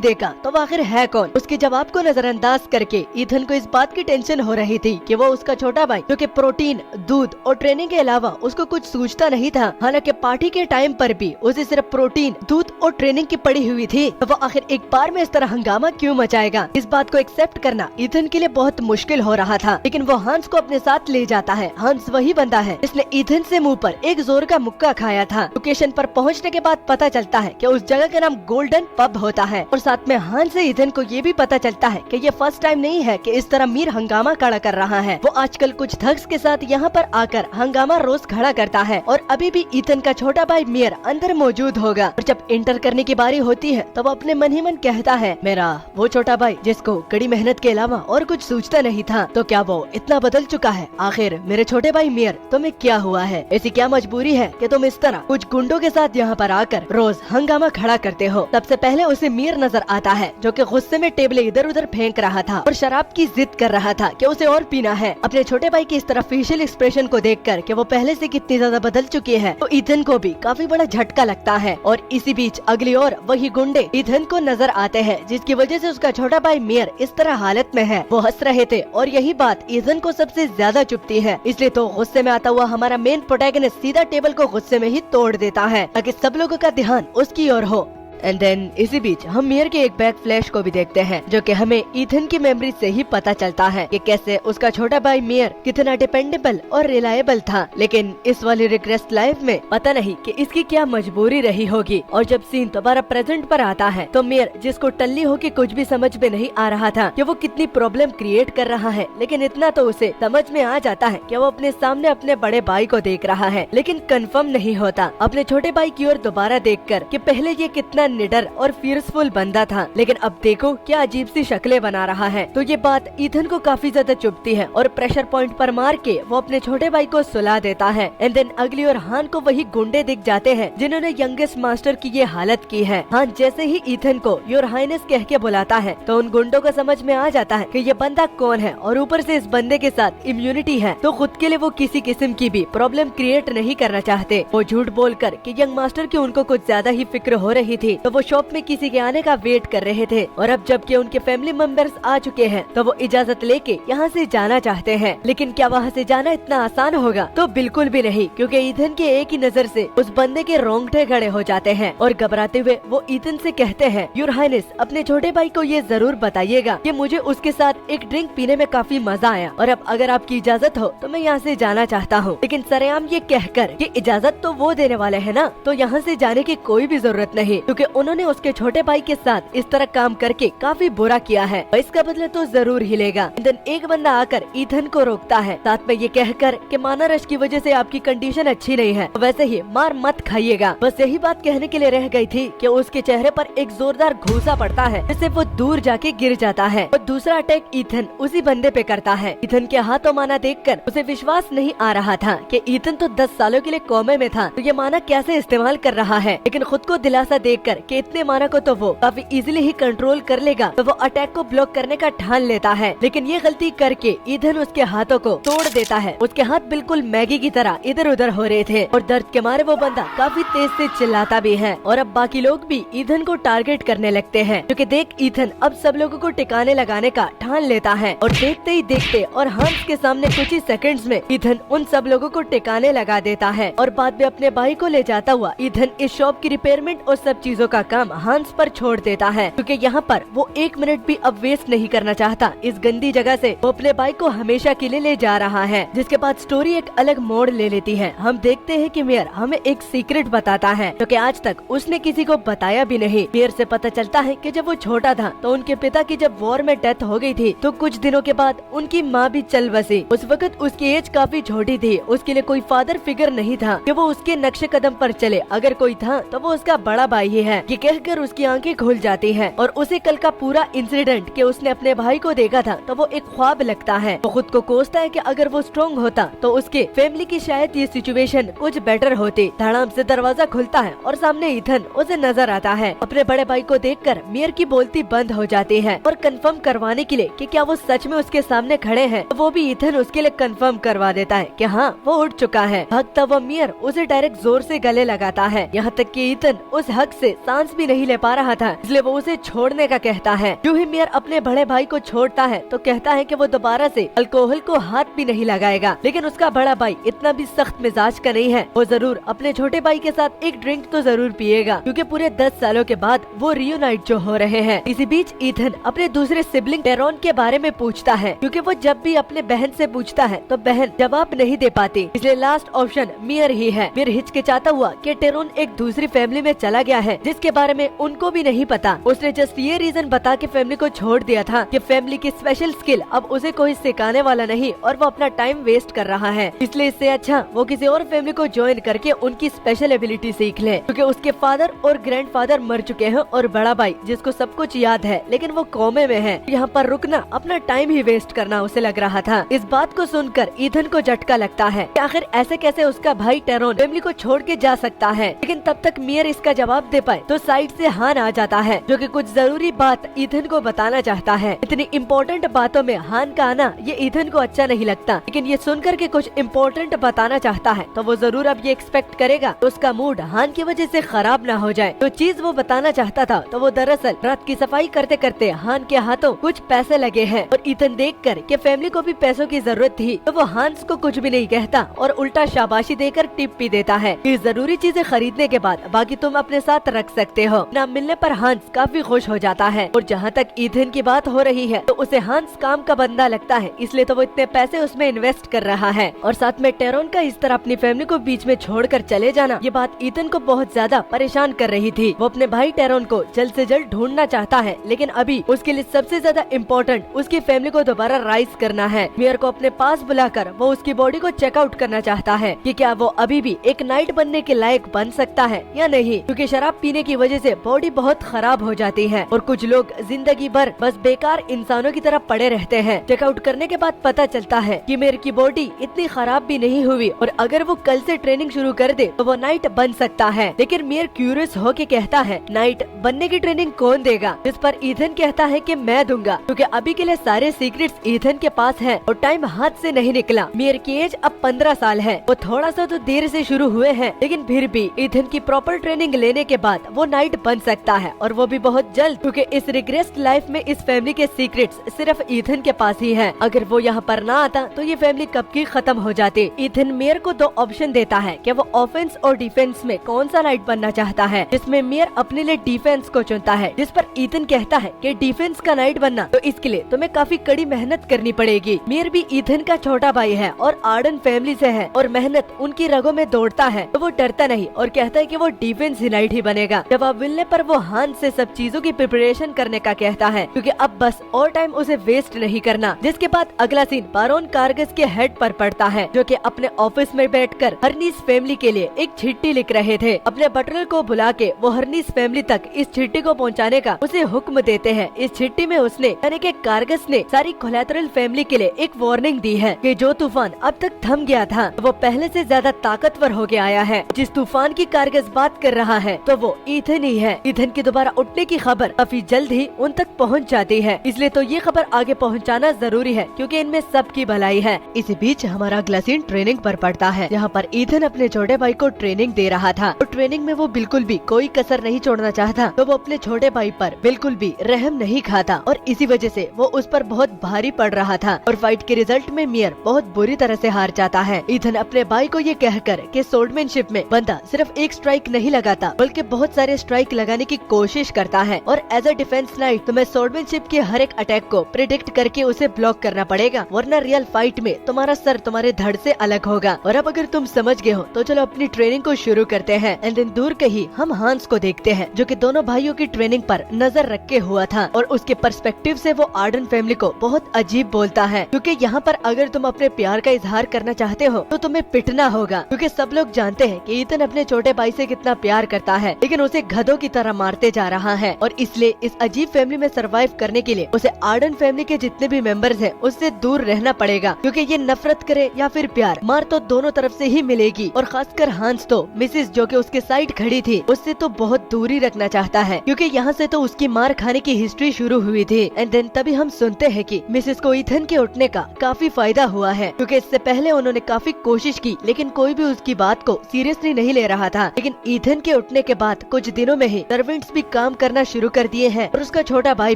देखा, तो वो आखिर है कौन। उसके जवाब को नजरअंदाज करके ईथन को इस बात की टेंशन हो रही थी कि वो उसका छोटा भाई जो कि प्रोटीन, दूध और ट्रेनिंग के अलावा उसको कुछ सूझता नहीं था। हालांकि पार्टी के टाइम पर भी उसे सिर्फ प्रोटीन, दूध और ट्रेनिंग की पड़ी हुई थी, तो वो आखिर एक बार में इस तरह हंगामा क्यों मचाएगा। इस बात को एक्सेप्ट करना ईथन के लिए बहुत मुश्किल हो रहा था, लेकिन वो हांस को अपने साथ ले जाता है। हांस वही बंदा है जिसने ईथन से मुंह पर एक जोर का मुक्का खाया था। लोकेशन पर पहुंचने के बाद पता चलता है कि उस जगह का नाम गोल्डन पब होता है और साथ में हांस से ईथन को ये भी पता चलता है कि ये फर्स्ट टाइम नहीं है कि इस तरह मीर हंगामा खड़ा कर रहा है। वो आजकल कुछ थग्स के साथ यहाँ पर आकर हंगामा रोज खड़ा करता है और अभी भी ईथन का छोटा भाई मीर अंदर मौजूद होगा। और जब एंटर करने की बारी होती है तो वो अपने मन ही मन कहता है, मेरा वो छोटा भाई जिसको कड़ी मेहनत के अलावा और कुछ सूझता नहीं था, तो क्या वो इतना बदल चुका है। आखिर मेरे छोटे भाई मीर, तुम्हें क्या हुआ है? ऐसी क्या मजबूरी है कि तुम इस तरह कुछ गुंडों के साथ यहाँ पर आकर रोज हंगामा खड़ा करते हो। सबसे पहले उसे मीर नजर आता है जो कि गुस्से में टेबलें इधर उधर फेंक रहा था और शराब की जिद कर रहा था कि उसे और पीना है। अपने छोटे भाई के इस तरह फेशियल एक्सप्रेशन को देखकर कि वो पहले से कितनी ज्यादा बदल चुकी है, तो ईथन को भी काफी बड़ा झटका लगता है। और इसी बीच अगली ओर वही गुंडे ईथन को नजर आते हैं, जिसकी वजह से उसका छोटा भाई मीर इस तरह हालत में है। वो हंस रहे थे और यही बात ईथन को सबसे ज्यादा चुभती है, इसलिए तो गुस्से में आता हुआ हमारा मेन प्रोटैगनिस्ट सीधा टेबल को गुस्से में ही तोड़ देता है ताकि सब लोगों का ध्यान उसकी ओर हो। एंड देन इसी बीच हम मीर के एक बैक फ्लैश को भी देखते हैं जो कि हमें ईथन की मेमोरी से ही पता चलता है कि कैसे उसका छोटा भाई मीर कितना डिपेंडेबल और रिलायबल था। लेकिन इस वाली रिग्रेस लाइफ में पता नहीं कि इसकी क्या मजबूरी रही होगी। और जब सीन दोबारा प्रेजेंट पर आता है तो मीर, जिसको टल्ली होके कुछ भी समझ में नहीं आ रहा था कि वो कितनी प्रॉब्लम क्रिएट कर रहा है, लेकिन इतना तो उसे समझ में आ जाता है कि वो अपने सामने अपने बड़े भाई को देख रहा है, लेकिन कंफर्म नहीं होता अपने छोटे भाई की ओर दोबारा देखकर कि पहले ये कितना निडर और फियर्सफुल बंदा था, लेकिन अब देखो क्या अजीब सी शक्लें बना रहा है। तो ये बात ईथन को काफी ज्यादा चुभती है और प्रेशर पॉइंट पर मार के वो अपने छोटे भाई को सुला देता है। एंड देन अगली ओर हान को वही गुंडे दिख जाते हैं जिन्होंने यंगेस्ट मास्टर की ये हालत की है। हान जैसे ही ईथन को योर हाइनेस कह के बुलाता है तो उन गुंडों को समझ में आ जाता है कि ये बंदा कौन है और ऊपर से इस बंदे के साथ इम्यूनिटी है, तो खुद के लिए वो किसी किस्म की भी प्रॉब्लम क्रिएट नहीं करना चाहते। वो झूठ बोलकर कि यंग मास्टर की उनको कुछ ज्यादा ही फिक्र हो रही थी, तो वो शॉप में किसी के आने का वेट कर रहे थे। और अब जबकि उनके फैमिली मेंबर्स आ चुके हैं तो वो इजाजत लेके यहाँ से जाना चाहते हैं। लेकिन क्या वहाँ से जाना इतना आसान होगा? तो बिल्कुल भी नहीं, क्योंकि ईथन के एक ही नजर से उस बंदे के रोंगटे खड़े हो जाते हैं और घबराते हुए वो ईथन से कहते हैं, योर हाइनेस, अपने छोटे भाई को ये जरूर बताइएगा कि मुझे उसके साथ एक ड्रिंक पीने में काफी मजा आया और अब अगर आपकी इजाजत हो तो मैं यहाँ से जाना चाहता हूँ। लेकिन सरेआम ये कहकर कि इजाजत तो वो देने वाले है ना, तो यहाँ से जाने की कोई भी जरूरत नहीं, क्योंकि उन्होंने उसके छोटे भाई के साथ इस तरह काम करके काफी बुरा किया है, इसका बदला तो जरूर ही लेगा। एक बंदा आकर ईथन को रोकता है, साथ में ये कहकर कि माना रश की वजह से आपकी कंडीशन अच्छी नहीं है, वैसे ही मार मत खाइएगा। बस यही बात कहने के लिए रह गई थी कि उसके चेहरे पर एक जोरदार घूसा पड़ता है जिससे वो दूर जाके गिर जाता है। और दूसरा अटैक ईथन उसी बंदे पे करता है। ईथन के हाथों माना देखकर उसे विश्वास नहीं आ रहा था कि ईथन तो 10 सालों के लिए कोमे में था, तो ये माना कैसे इस्तेमाल कर रहा है। लेकिन खुद को दिलासा देकर कि इतने माना को तो वो काफी इजीली ही कंट्रोल कर लेगा, तो वो अटैक को ब्लॉक करने का ठान लेता है। लेकिन ये गलती करके ईथन उसके हाथों को तोड़ देता है। उसके हाथ बिल्कुल मैगी की तरह इधर उधर हो रहे थे और दर्द के मारे वो बंदा काफी तेज से चिल्लाता भी है। और अब बाकी लोग भी ईथन को टारगेट करने लगते हैं, क्योंकि देख ईथन अब सब लोगों को टिकाने लगाने का ठान लेता है। और देखते ही देखते और हांस के सामने कुछ ही सेकंड्स में ईथन उन सब लोगों को टिकाने लगा देता है। और बाद में अपने भाई को ले जाता हुआ ईथन इस शॉप की रिपेयरमेंट और सब चीजों का काम हांस पर छोड़ देता है, क्योंकि यहाँ पर वो 1 मिनट भी अब वेस्ट नहीं करना चाहता। इस गंदी जगह से वो अपने भाई को हमेशा के लिए ले जा रहा है। जिसके बाद स्टोरी एक अलग मोड़ ले लेती है। हम देखते हैं कि मेयर हमें एक सीक्रेट बताता है जो कि आज तक उसने किसी को बताया भी नहीं। मेयर से पता चलता है कि जब वो छोटा था तो उनके पिता की जब वॉर में डेथ हो गई थी तो कुछ दिनों के बाद उनकी माँ भी चल बसी। उस वक्त उसकी एज काफी छोटी थी, उसके लिए कोई फादर फिगर नहीं था कि वो उसके नक्शे कदम पर चले। अगर कोई था तो वो उसका बड़ा भाई ही है। है। ये कहकर उसकी आंखें खुल जाती हैं और उसे कल का पूरा इंसिडेंट कि उसने अपने भाई को देखा था तो वो एक ख्वाब लगता है। वो खुद को कोसता है कि अगर वो स्ट्रॉन्ग होता तो उसके फैमिली की शायद ये सिचुएशन कुछ बेटर होती। धड़ाम से दरवाजा खुलता है और सामने ईथन उसे नजर आता है। अपने बड़े भाई को देखकर मियर की बोलती बंद हो जाती है और कंफर्म करवाने के लिए कि क्या वो सच में उसके सामने खड़े हैं, तो वो भी ईथन उसके लिए कंफर्म करवा देता है कि हाँ वो उठ चुका है। भागता वो मियर उसे डायरेक्ट जोर से गले लगाता है, यहाँ तक कि ईथन उस हक से सांस भी नहीं ले पा रहा था, इसलिए वो उसे छोड़ने का कहता है। जो ही मियर अपने बड़े भाई को छोड़ता है तो कहता है कि वो दोबारा से अल्कोहल को हाथ भी नहीं लगाएगा। लेकिन उसका बड़ा भाई इतना भी सख्त मिजाज का नहीं है, वो जरूर अपने छोटे भाई के साथ एक ड्रिंक तो जरूर पिएगा, क्योंकि पूरे 10 सालों के बाद वो रियूनाइट जो हो रहे हैं। इसी बीच ईथन अपने दूसरे सिबलिंग टेरोन के बारे में पूछता है, क्योंकि वो जब भी अपने बहन से पूछता है तो बहन जवाब नहीं दे पाती, इसलिए लास्ट ऑप्शन मियर ही है। मियर हिचकिचाता हुआ कि टेरोन एक दूसरी फैमिली में चला गया है जिसके बारे में उनको भी नहीं पता। उसने जस्ट ये रीजन बता के फैमिली को छोड़ दिया था कि फैमिली की स्पेशल स्किल अब उसे कोई सिखाने वाला नहीं और वो अपना टाइम वेस्ट कर रहा है, इसलिए इससे अच्छा वो किसी और फैमिली को ज्वाइन करके उनकी स्पेशल एबिलिटी सीख ले, क्योंकि उसके फादर और ग्रैंडफादर मर चुके हैं और बड़ा भाई जिसको सब कुछ याद है लेकिन वो कोमे में है, यहाँ पर रुकना अपना टाइम ही वेस्ट करना उसे लग रहा था। इस बात को सुनकर ईथन को झटका लगता है कि आखिर ऐसे कैसे उसका भाई टेरोन फैमिली को छोड़ के जा सकता है, लेकिन तब तक मियर इसका जवाब दे पाए तो साइड से हान आ जाता है, जो कि कुछ जरूरी बात ईथन को बताना चाहता है। इतनी इम्पोर्टेंट बातों में हान का आना ये ईथन को अच्छा नहीं लगता, लेकिन ये सुनकर के कुछ इम्पोर्टेंट बताना चाहता है तो वो जरूर अब ये एक्सपेक्ट करेगा तो उसका मूड हान की वजह से खराब ना हो जाए। तो चीज वो बताना चाहता था तो वो दरअसल रात की सफाई करते करते हान के हाथों कुछ पैसे लगे हैं और ईथन देखकर कि फैमिली को भी पैसों की जरूरत थी तो वो हांस को कुछ भी नहीं कहता और उल्टा शाबाशी देकर टिप भी देता है। ये जरूरी चीजें खरीदने के बाद बाकी तुम अपने साथ रख सकते हो। ना मिलने पर हांस काफी खुश हो जाता है और जहाँ तक ईथन की बात हो रही है तो उसे हांस काम का बंदा लगता है, इसलिए तो वो इतने पैसे उसमें इन्वेस्ट कर रहा है। और साथ में टेरोन का इस तरह अपनी फैमिली को बीच में छोड़कर चले जाना, ये बात ईथन को बहुत ज्यादा परेशान कर रही थी। वो अपने भाई टेरोन को जल्द से जल्द ढूंढना चाहता है, लेकिन अभी उसके लिए सबसे ज्यादा इम्पोर्टेंट उसकी फैमिली को दोबारा राइज करना है। मियर को अपने पास बुलाकर वो उसकी बॉडी को चेकआउट करना चाहता है कि क्या वो अभी भी एक नाइट बनने के लायक बन सकता है या नहीं, क्योंकि शराब पीने की वजह से बॉडी बहुत खराब हो जाती है और कुछ लोग जिंदगी भर बस बेकार इंसानों की तरह पड़े रहते हैं। चेकआउट करने के बाद पता चलता है कि मियर की बॉडी इतनी खराब भी नहीं हुई और अगर वो कल से ट्रेनिंग शुरू कर दे तो वो नाइट बन सकता है। लेकिन मियर क्यूरियस होके कहता है नाइट बनने की ट्रेनिंग कौन देगा, जिस पर ईथन कहता है कि मैं दूंगा, क्योंकि अभी के लिए सारे सीक्रेट्स ईथन के पास है और टाइम हाथ से नहीं निकला। मियर की एज अब 15 साल है, वो थोड़ा सा तो देर से शुरू हुए हैं, लेकिन फिर भी ईथन की प्रॉपर ट्रेनिंग लेने के बाद वो नाइट बन सकता है और वो भी बहुत जल्द, क्योंकि इस रिग्रेस्ड लाइफ में इस फैमिली के सीक्रेट्स सिर्फ ईथन के पास ही है। अगर वो यहाँ पर ना आता तो ये फैमिली कब की खत्म हो जाती। ईथन मियर को 2 ऑप्शन देता है कि वो ऑफेंस और डिफेंस में कौन सा नाइट बनना चाहता है, जिसमें मियर अपने लिए डिफेंस को चुनता है, जिस पर ईथन कहता है कि डिफेंस का नाइट बनना तो इसके लिए तुम्हें काफी कड़ी मेहनत करनी पड़ेगी। मियर भी ईथन का छोटा भाई है और आर्डन फैमिली से है और मेहनत उनकी रगों में दौड़ता है, तो वो डरता नहीं और कहता है कि वो डिफेंस ही नाइट ही बनेगा। जवाब मिलने पर वो हान से सब चीजों की प्रिपरेशन करने का कहता है, क्योंकि अब बस और टाइम उसे वेस्ट नहीं करना। जिसके बाद अगला सीन बारोन कारगस के हेड पर पड़ता है, जो कि अपने ऑफिस में बैठकर हरनीस फैमिली के लिए एक चिट्ठी लिख रहे थे। अपने बटलर को बुला के वो हरनीस फैमिली तक इस चिट्ठी को पहुंचाने का उसे हुक्म देते हैं। इस चिट्ठी में उसने यानी कि कारगस ने सारी कोलैटरल फैमिली के लिए एक वार्निंग दी है कि जो तूफान अब तक थम गया था वो पहले से ज्यादा ताकतवर हो गया आया है। जिस तूफान की कारगस बात कर रहा है तो वो ईथन ही है। ईथन की दोबारा उठने की खबर काफी जल्द ही उन तक पहुंच जाती है, इसलिए तो ये खबर आगे पहुंचाना जरूरी है, क्योंकि इनमें सबकी भलाई है। इसी बीच हमारा अगला सीन ट्रेनिंग पर पड़ता है, जहाँ पर ईथन अपने छोटे भाई को ट्रेनिंग दे रहा था और ट्रेनिंग में वो बिल्कुल भी कोई कसर नहीं छोड़ना चाहता, तो वो अपने छोटे भाई पर बिल्कुल भी रहम नहीं खाता और इसी वजह से वो उस पर बहुत भारी पड़ रहा था और फाइट के रिजल्ट में मियर बहुत बुरी तरह से हार जाता है। ईथन अपने भाई को ये कहकर कि स्वॉर्डमैनशिप में बंदा सिर्फ एक स्ट्राइक नहीं लगाता बल्कि बहुत सारे स्ट्राइक लगाने की कोशिश करता है और एज अ डिफेंस नाइट तुम्हें स्वॉर्डमैनशिप के हर एक अटैक को प्रिडिक्ट करके उसे ब्लॉक करना पड़ेगा, वरना रियल फाइट में तुम्हारा सर तुम्हारे धड़ से अलग होगा। और अब अगर तुम समझ गए हो तो चलो अपनी ट्रेनिंग को शुरू करते हैं। एंड देन दूर कहीं हम हांस को देखते हैं, जो कि दोनों भाइयों की ट्रेनिंग पर नजर रख के हुआ था और उसके पर्सपेक्टिव से वो आर्डन फैमिली को बहुत अजीब बोलता है, क्योंकि यहाँ पर अगर तुम अपने प्यार का इजहार करना चाहते हो तो तुम्हें पिटना होगा, क्योंकि सब लोग जानते हैं कि ईथन अपने छोटे भाई से कितना प्यार करता है, लेकिन उसे गधों की तरह मारते जा रहा है और इसलिए इस अजीब फैमिली में सरवाइव करने के लिए उसे आर्डन फैमिली के जितने भी मेंबर्स हैं उससे दूर रहना पड़ेगा, क्योंकि ये नफरत करे या फिर प्यार, मार तो दोनों तरफ से ही मिलेगी। और खासकर हांस तो मिसिस जो कि उसके साइड खड़ी थी उससे तो बहुत दूरी रखना चाहता है, क्योंकि यहाँ से तो उसकी मार खाने की हिस्ट्री शुरू हुई थी। एंड देन तभी हम सुनते हैं कि मिसिस को ईथन के उठने का काफी फायदा हुआ है, क्योंकि इससे पहले उन्होंने काफी कोशिश की लेकिन कोई भी उसकी बात को सीरियसली नहीं ले रहा था। लेकिन ईथन के उठने के बाद कुछ दिनों में ही सर्वेंट्स भी काम करना शुरू कर दिए हैं और उसका छोटा भाई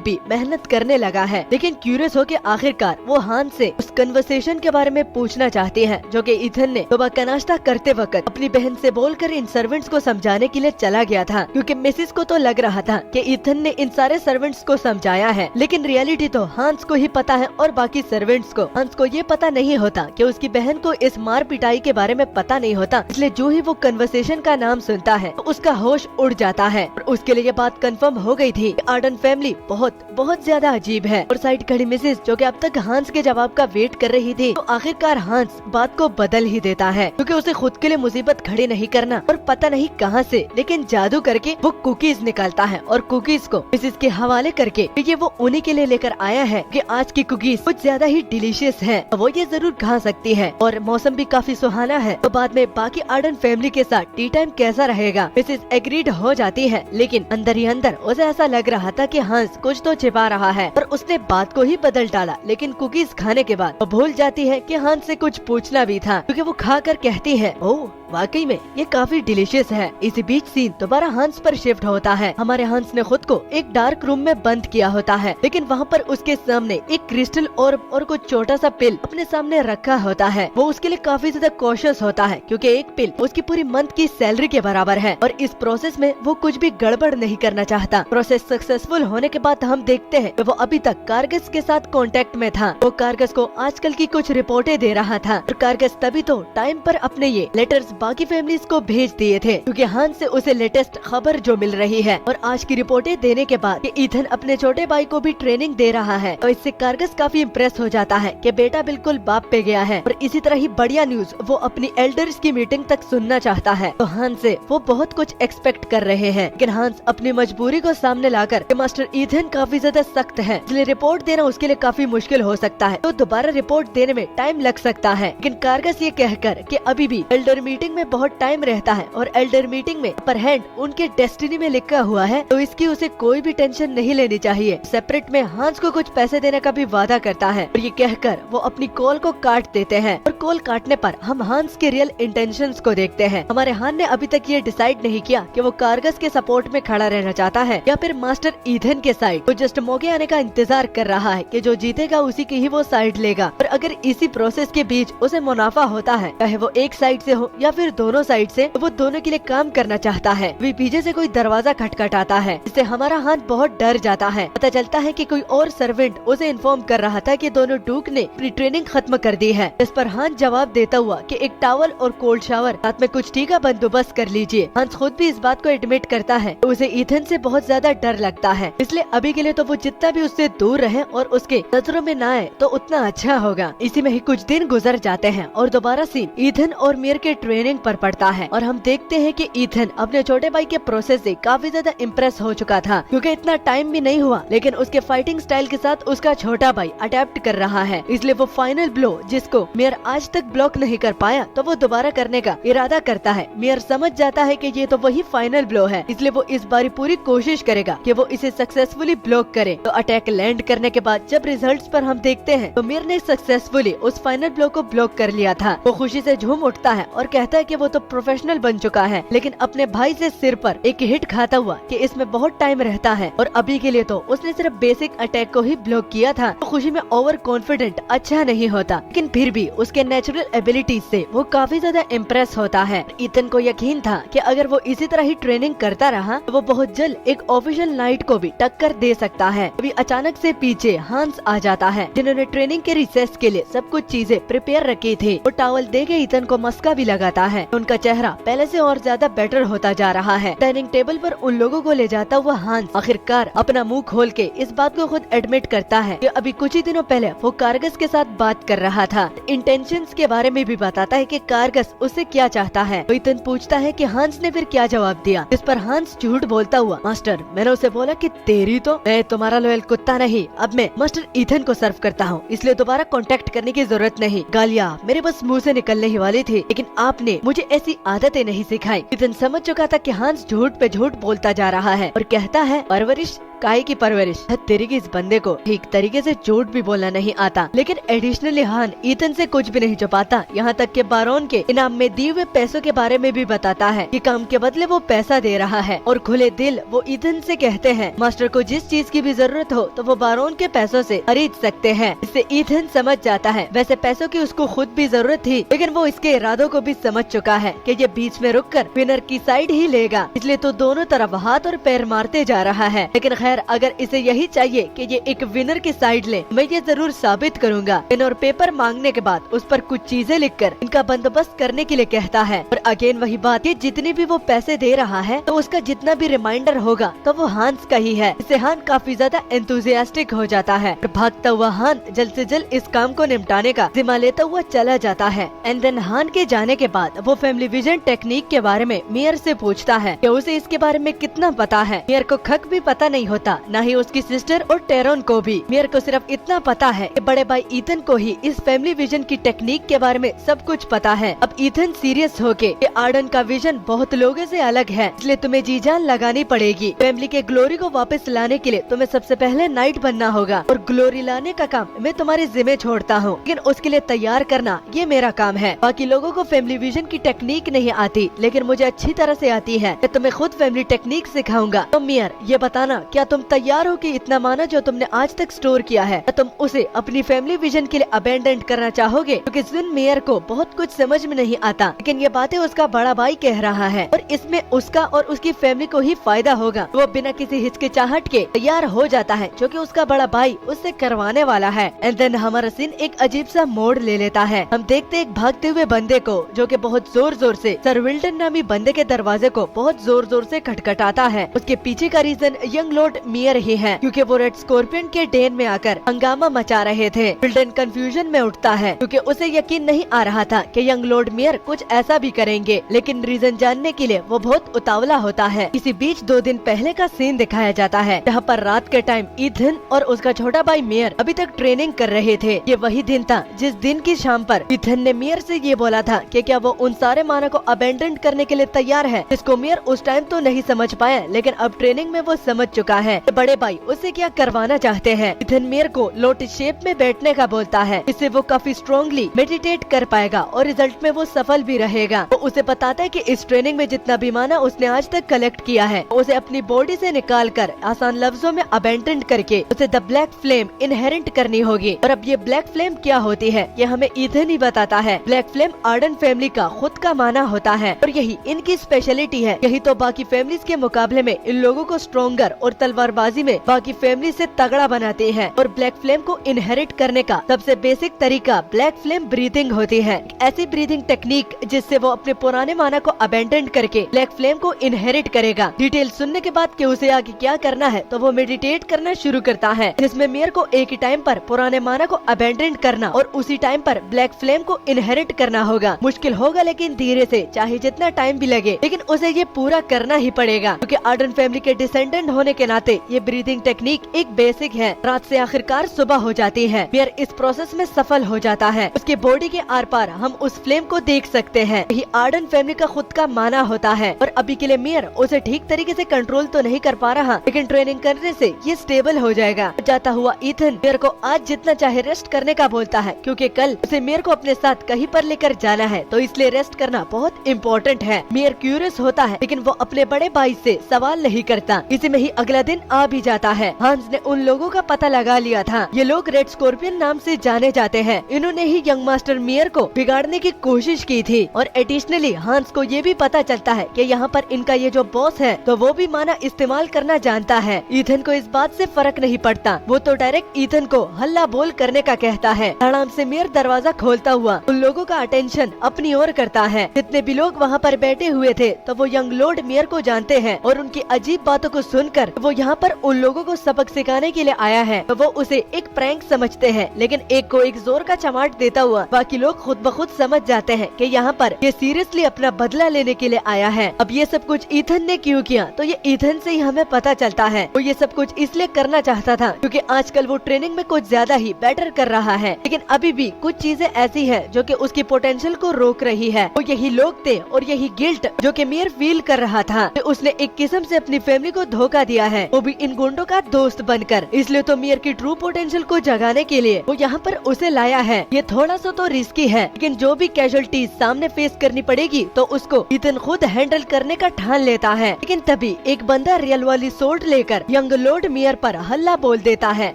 भी मेहनत करने लगा है। लेकिन क्यूरियस होके आखिरकार वो हांस से उस कन्वर्सेशन के बारे में पूछना चाहती है जो कि ईथन ने सुबह का नाश्ता करते वक्त अपनी बहन से बोलकर इन सर्वेंट्स को समझाने के लिए चला गया था, क्योंकि मिसिस को तो लग रहा था कि ईथन ने इन सारे सर्वेंट्स को समझाया है, लेकिन रियलिटी तो हांस को ही पता है और बाकी सर्वेंट्स को। हांस को ये पता नहीं होता कि उसकी बहन को इस मार पिटाई के बारे में पता नहीं होता, इसलिए जो ही वो कन्वर्सेशन का नाम सुनता है तो उसका होश उड़ जाता है। और उसके लिए ये बात कंफर्म हो गई थी कि आर्डन फैमिली बहुत ज्यादा अजीब है। और साइड खड़ी मिसेस जो कि अब तक हांस के जवाब का वेट कर रही थी, तो आखिरकार हांस बात को बदल ही देता है, क्योंकि उसे खुद के लिए मुसीबत खड़ी नहीं करना और पता नहीं कहां से लेकिन जादू करके वो कुकीज निकालता है और कुकीज को मिसेस के हवाले करके ये वो उन्हीं के लिए लेकर आया है कि आज की कुकीज कुछ ज्यादा ही डिलीशियस है, वो ये जरूर खा सकती है और मौसम भी काफी सुहाना है। तो बाद में बाकी आर्डन फैमिली के साथ टी टाइम कैसा रहेगा मिसेस एग्रीड हो जाती है, लेकिन अंदर ही अंदर उसे ऐसा लग रहा था कि हांस कुछ तो छिपा रहा है और उसने बात को ही बदल डाला। लेकिन कुकीज खाने के बाद वो भूल जाती है कि हांस से कुछ पूछना भी था, क्योंकि वो खाकर कहती है ओह वाकई में ये काफी डिलीशियस है। इसी बीच सीन दोबारा हांस पर शिफ्ट होता है। हमारे हांस ने खुद को एक डार्क रूम में बंद किया होता है, लेकिन वहाँ पर उसके सामने एक क्रिस्टल और कुछ छोटा सा पिल अपने सामने रखा होता है। वो उसके लिए काफी ज्यादा कॉशियस होता है, क्योंकि एक पिल उसकी पूरी मंथ की सैलरी के बराबर है और इस प्रोसेस में वो कुछ भी गड़बड़ नहीं करना चाहता। प्रोसेस सक्सेसफुल होने के बाद हम देखते हैं कि वो अभी तक कारगस के साथ कांटेक्ट में था। वो कारगस को आजकल की कुछ रिपोर्टें दे रहा था और कारगस तभी तो टाइम पर अपने ये लेटर्स बाकी फैमिलीज को भेज दिए थे, क्योंकि हांस से उसे लेटेस्ट खबर जो मिल रही है और आज की रिपोर्टें देने के बाद कि ईथन अपने छोटे भाई को भी ट्रेनिंग दे रहा है, तो इससे कारगस काफी इम्प्रेस हो जाता है कि बेटा बिल्कुल बाप पे गया है। और इसी तरह ही बढ़िया न्यूज वो अपनी एल्डर्स की मीटिंग तक सुनना चाहता है। तो हांस से वो बहुत कुछ एक्सपेक्ट कर रहे हैं, लेकिन हांस अपनी मजबूरी को सामने लाकर मास्टर ईथन काफी ज्यादा सख्त है, इसलिए रिपोर्ट देना उसके लिए काफी मुश्किल हो सकता है, तो दोबारा रिपोर्ट देने में टाइम लग सकता है। लेकिन कारगस ये कहकर कि अभी भी एल्डर मीटिंग में बहुत टाइम रहता है और एल्डर मीटिंग में अपर हैंड उनके डेस्टिनी में लिखा हुआ है, तो इसकी उसे कोई भी टेंशन नहीं लेनी चाहिए। सेपरेट में हांस को कुछ पैसे देने का भी वादा करता है और ये कहकर वो अपनी कॉल को काट देते हैं। और कॉल काटने पर हम हांस के रियल इंटेंशंस को देखते हैं। हमारे हान ने अभी तक ये डिसाइड नहीं किया कि वो कारगस के सपोर्ट में खड़ा रहना चाहता है या फिर मास्टर ईथन के साइड। वो जस्ट मौके आने का इंतजार कर रहा है कि जो जीतेगा उसी की ही वो साइड लेगा। और अगर इसी प्रोसेस के बीच उसे मुनाफा होता है, चाहे वो एक साइड से हो या फिर दोनों साइड से, तो वो दोनों के लिए काम करना चाहता है। भी पीछे से कोई दरवाजा खटखटाता है, इससे हमारा हाथ बहुत डर जाता है। पता चलता है कि कोई और सर्वेंट उसे इन्फॉर्म कर रहा था कि दोनों डूक ने अपनी ट्रेनिंग खत्म कर दी है। इस पर हाथ जवाब देता हुआ कि एक टॉवल और कोल्ड शावर साथ में कुछ टी का बंदोबस्त कर लीजिए। हांस खुद भी इस बात को एडमिट करता है, तो उसे ईथन से बहुत ज्यादा डर लगता है, इसलिए अभी के लिए तो वो जितना भी उससे दूर रहे और उसके नजरों में न आए तो उतना अच्छा होगा। इसी में ही कुछ दिन गुजर जाते हैं और दोबारा सीन ईथन और मीर के ट्रेनिंग पर पड़ता है और हम देखते हैं कि ईथन अपने छोटे भाई के प्रोसेस से काफी ज्यादा इम्प्रेस हो चुका था, क्योंकि इतना टाइम भी नहीं हुआ, लेकिन उसके फाइटिंग स्टाइल के साथ उसका छोटा भाई अडेप्ट कर रहा है। इसलिए वो फाइनल ब्लो जिसको मेयर आज तक ब्लॉक नहीं कर पाया, तो वो दोबारा करने का इरादा करता है। मेयर समझ जाता है कि ये तो वही फाइनल ब्लो है, इसलिए वो इस बारी पूरी कोशिश करेगा कि वो इसे सक्सेसफुली ब्लॉक करे। तो अटैक लैंड करने के बाद जब रिजल्ट्स पर हम देखते हैं तो मेयर ने सक्सेसफुली उस फाइनल ब्लो को ब्लॉक कर लिया था। वो खुशी से झूम उठता है और कहता है कि वो तो प्रोफेशनल बन चुका है, लेकिन अपने भाई से सिर पर एक हिट खाता हुआ कि इसमें बहुत टाइम रहता है और अभी के लिए तो उसने सिर्फ बेसिक अटैक को ही ब्लॉक किया था। तो खुशी में ओवर कॉन्फिडेंट अच्छा नहीं होता, लेकिन फिर भी उसके नेचुरल एबिलिटीज से वो काफी ज्यादा इम्प्रेस होता है। ईथन को यकीन था कि अगर वो इसी तरह ही ट्रेनिंग करता रहा तो वो बहुत जल्द एक ऑफिशियल नाइट को भी टक्कर दे सकता है। अभी अचानक से पीछे हांस आ जाता है, जिन्होंने ट्रेनिंग के रिसेस के लिए सब कुछ चीजें प्रिपेयर रखी थी। वो टॉवल दे के ईथन को मस्का भी लगाता है। उनका चेहरा पहले से और ज्यादा बेटर होता जा रहा है। डाइनिंग टेबल पर उन लोगों को ले जाता हुआ हांस आखिरकार अपना मुंह खोल के इस बात को खुद एडमिट करता है कि अभी कुछ ही दिनों पहले वो कारगस के साथ बात कर रहा था। इंटेंशन पेरेंट्स के बारे में भी बताता है कि कारगस उससे क्या चाहता है। तो ईथन पूछता है कि हांस ने फिर क्या जवाब दिया, इस पर हांस झूठ बोलता हुआ, मास्टर मैंने उसे बोला कि तेरी तो मैं तुम्हारा लॉयल कुत्ता नहीं, अब मैं मास्टर ईथन को सर्व करता हूँ, इसलिए दोबारा कांटेक्ट करने की जरूरत नहीं। गालियाँ मेरे बस मुंह से निकलने ही वाली थी, लेकिन आपने मुझे ऐसी आदतें नहीं सिखाई। ईथन समझ चुका था कि हांस झूठ पे झूठ बोलता जा रहा है और कहता है, परवरिश काहे की परवरिश, तेरी की इस बंदे को ठीक तरीके से झूठ भी बोलना नहीं आता। लेकिन एडिशनली हान ईथन से कुछ भी नहीं छुपाता, यहाँ तक कि बारोन के इनाम में दिए हुए पैसों के बारे में भी बताता है कि काम के बदले वो पैसा दे रहा है। और खुले दिल वो ईथन से कहते हैं मास्टर को जिस चीज की भी जरूरत हो तो वो बारोन के पैसों से खरीद सकते हैं। इससे ईथन समझ जाता है वैसे पैसों की उसको खुद भी जरूरत थी, लेकिन वो इसके इरादों को भी समझ चुका है कि ये बीच में रुककर विनर की साइड ही लेगा, इसलिए तो दोनों तरफ हाथ और पैर मारते जा रहा है। लेकिन खैर अगर इसे यही चाहिए कि ये एक विनर की साइड ले, मैं ये जरूर साबित करूंगा। पेन और पेपर मांगने के बाद उस पर कुछ चीजें लिखकर इनका बंदोबस्त करने के लिए कहता है। और अगेन वही बात, ये जितनी भी वो पैसे दे रहा है तो उसका जितना भी रिमाइंडर होगा तो वो हांस का ही है। इससे हान काफी ज्यादा एंथुसियास्टिक हो जाता है और भागता हुआ हान जल्द से जल्द इस काम को निपटाने का जिम्मा लेता हुआ चला जाता है। एंड देन हान के जाने के बाद वो फैमिली विजन टेक्निक के बारे में मियर से पूछता है कि उसे इसके बारे में कितना पता है। मियर को खक भी पता नहीं होता, न ही उसकी सिस्टर और टेरोन को भी। मियर को सिर्फ इतना पता है कि बड़े भाई ईथन को ही इस फैमिली विजन की टेक्निक के बारे में सब कुछ पता है। अब ईथन सीरियस होके कि आर्डन का विजन बहुत लोगों से अलग है, इसलिए तुम्हें जी जान लगानी पड़ेगी। फैमिली के ग्लोरी को वापस लाने के लिए तुम्हें सबसे पहले नाइट बनना होगा और ग्लोरी लाने का काम मैं तुम्हारे जिम्मे छोड़ता हूँ, लेकिन उसके लिए तैयार करना ये मेरा काम है। बाकी लोगों को फैमिली विजन की टेक्निक नहीं आती, लेकिन मुझे अच्छी तरह से आती है। मैं तुम्हें खुद फैमिली टेक्निक सिखाऊंगा। तो मियर ये बताना, क्या तुम तैयार हो कि इतना माना जो तुमने आज तक स्टोर किया है तुम उसे अपनी फैमिली विजन के लिए अबेंडन करना चाहोगे? क्योंकि जिन मेयर को बहुत कुछ समझ में नहीं आता, लेकिन ये बातें उसका बड़ा भाई कह रहा है और इसमें उसका और उसकी फैमिली को ही फायदा होगा। वो बिना किसी हिचकिचाहट के तैयार हो जाता है, जो कि उसका बड़ा भाई उससे करवाने वाला है। एंड देन हमारा सीन एक अजीब सा मोड़ ले लेता है। हम देखते एक भागते हुए बंदे को जो कि बहुत जोर जोर से सर विल्टन नामी बंदे के दरवाजे को बहुत जोर जोर से खटखटाता है। उसके पीछे का रीजन यंग लॉर्ड मियर ही है, क्योंकि वो रेड स्कॉर्पियन के डेन में आकर हंगामा मचा रहे थे। विल्टन कंफ्यूजन में उठता है क्योंकि उसे यकीन नहीं आ रहा था कि यंग लॉर्ड मियर कुछ ऐसा भी करेंगे, लेकिन रीजन जानने के लिए वो बहुत उतावला होता है। इसी बीच 2 दिन पहले का सीन दिखाया जाता है, जहाँ पर रात के टाइम ईथन और उसका छोटा भाई मियर अभी तक ट्रेनिंग कर रहे थे। ये वही दिन था जिस दिन की शाम पर ईथन ने मियर से ये बोला था कि क्या वो उन सारे माना को अबेंडन करने के लिए तैयार है, जिसको मियर उस टाइम तो नहीं समझ पाया, लेकिन अब ट्रेनिंग में वो समझ चुका है। बड़े भाई उसे क्या करवाना चाहते हैं। ईथन मियर को लोटस शेप में बैठने का बोलता है, इससे वो काफी स्ट्रॉन्गली मेडिटेट कर पाएगा और रिजल्ट में वो सफल भी रहेगा। वो उसे बताता है कि इस ट्रेनिंग में जितना भी माना उसने आज तक कलेक्ट किया है उसे अपनी बॉडी से निकाल कर आसान लफ्जों में अबेंडन करके उसे द ब्लैक फ्लेम इनहेरेंट करनी होगी। और अब ये ब्लैक फ्लेम क्या होती है ये हमें ईथन ही बताता है। ब्लैक फ्लेम आर्डन फैमिली का खुद का माना होता है और यही इनकी स्पेशलिटी है। यही तो बाकी फैमिलीज के मुकाबले में इन लोगों को स्ट्रॉन्गर और तलवारबाजी में बाकी फैमिली से तगड़ा बनाते हैं। और ब्लैक फ्लेम को इनहेरिट करने का सबसे बेसिक तरीका ब्लैक फ्लेम ब्रीथिंग होती है। ऐसी ब्रीथिंग टेक्निक जिससे वो अपने पुराने माना को अबेंडन करके ब्लैक फ्लेम को इनहेरिट करेगा। डिटेल सुनने के बाद कि उसे आगे क्या करना है तो वो मेडिटेट करना शुरू करता है, जिसमें मियर को एक ही टाइम पर पुराने माना को अबेंडन करना और उसी टाइम पर ब्लैक फ्लेम को इनहेरिट करना होगा। मुश्किल होगा लेकिन धीरे से, चाहे जितना टाइम भी लगे, लेकिन उसे ये पूरा करना ही पड़ेगा, क्योंकि आर्डन फैमिली के डिसेंडेंट होने के नाते ये ब्रीथिंग टेक्निक एक बेसिक है। रात से आखिरकार सुबह हो जाती है। मियर इस प्रोसेस में सफल हो जाता है। उसके बॉडी के आर पार हम उस फ्लेम को देख सकते हैं। यही आर्डन फैमिली का खुद का माना होता है और अभी के लिए मियर उसे ठीक तरीके से कंट्रोल तो नहीं कर पा रहा, लेकिन ट्रेनिंग करने से ये स्टेबल हो जाएगा। जाता हुआ ईथन मियर को आज जितना चाहे रेस्ट करने का बोलता है, क्योंकि कल उसे मियर को अपने साथ कहीं पर लेकर जाना है, तो इसलिए रेस्ट करना बहुत इम्पोर्टेंट है। मियर क्यूरियस होता है, लेकिन वो अपने बड़े भाई से सवाल नहीं करता। इसी में ही अगला दिन आ भी जाता है। हांस ने उन लोगों का पता लगा लिया था। ये लोग रेड स्कॉर्पियन नाम से जाने जाते हैं। इन्होंने ही यंग मास्टर मियर को बिगाड़ने की कोशिश की थी। और एडिशनली हांस को ये भी पता चलता है कि यहाँ पर इनका ये जो बॉस है तो वो भी माना इस्तेमाल करना जानता है। ईथन को इस बात से फर्क नहीं पड़ता, वो तो डायरेक्ट ईथन को हल्ला बोल करने का कहता है। आराम से मियर दरवाजा खोलता हुआ उन लोगों का अटेंशन अपनी ओर करता है। जितने भी लोग वहाँ पर बैठे हुए थे तो वो यंग लॉर्ड मियर को जानते हैं और उनकी अजीब बातों को सुनकर वो यहाँ पर उन लोगों को सबक सिखाने के लिए आया है। तो वो उसे एक प्रैंक समझते हैं, लेकिन एक को एक जोर का चमाट देता हुआ बाकी लोग खुद ब खुद समझ जाते हैं कि यहाँ पर ये सीरियसली अपना बदला लेने के लिए आया है। अब ये सब कुछ ईथन ने क्यों किया, तो ये ईथन से ही हमें पता चलता है। वो ये सब कुछ इसलिए करना चाहता था क्योंकि आजकल वो ट्रेनिंग में कुछ ज्यादा ही बेटर कर रहा है, लेकिन अभी भी कुछ चीजें ऐसी है जो कि उसकी पोटेंशियल को रोक रही है। वो यही लोग थे और यही गिल्ट जो कि मियर फील कर रहा था कि उसने एक किस्म से अपनी फैमिली को धोखा दिया है, वो भी इन गुंडों का दोस्त बनकर। इसलिए तो मियर की ट्रू पोटेंशियल को जगाने के लिए वो यहाँ पर उसे लाया है। ये थोड़ा सा तो रिस्की है, लेकिन जो भी कैजुअलिटीज सामने फेस करनी पड़ेगी तो उसको ईथन खुद हैंडल करने का ठान लेता है। लेकिन तभी एक बंदा रियल वाली सोर्ड लेकर यंग लॉर्ड मियर पर हल्ला बोल देता है।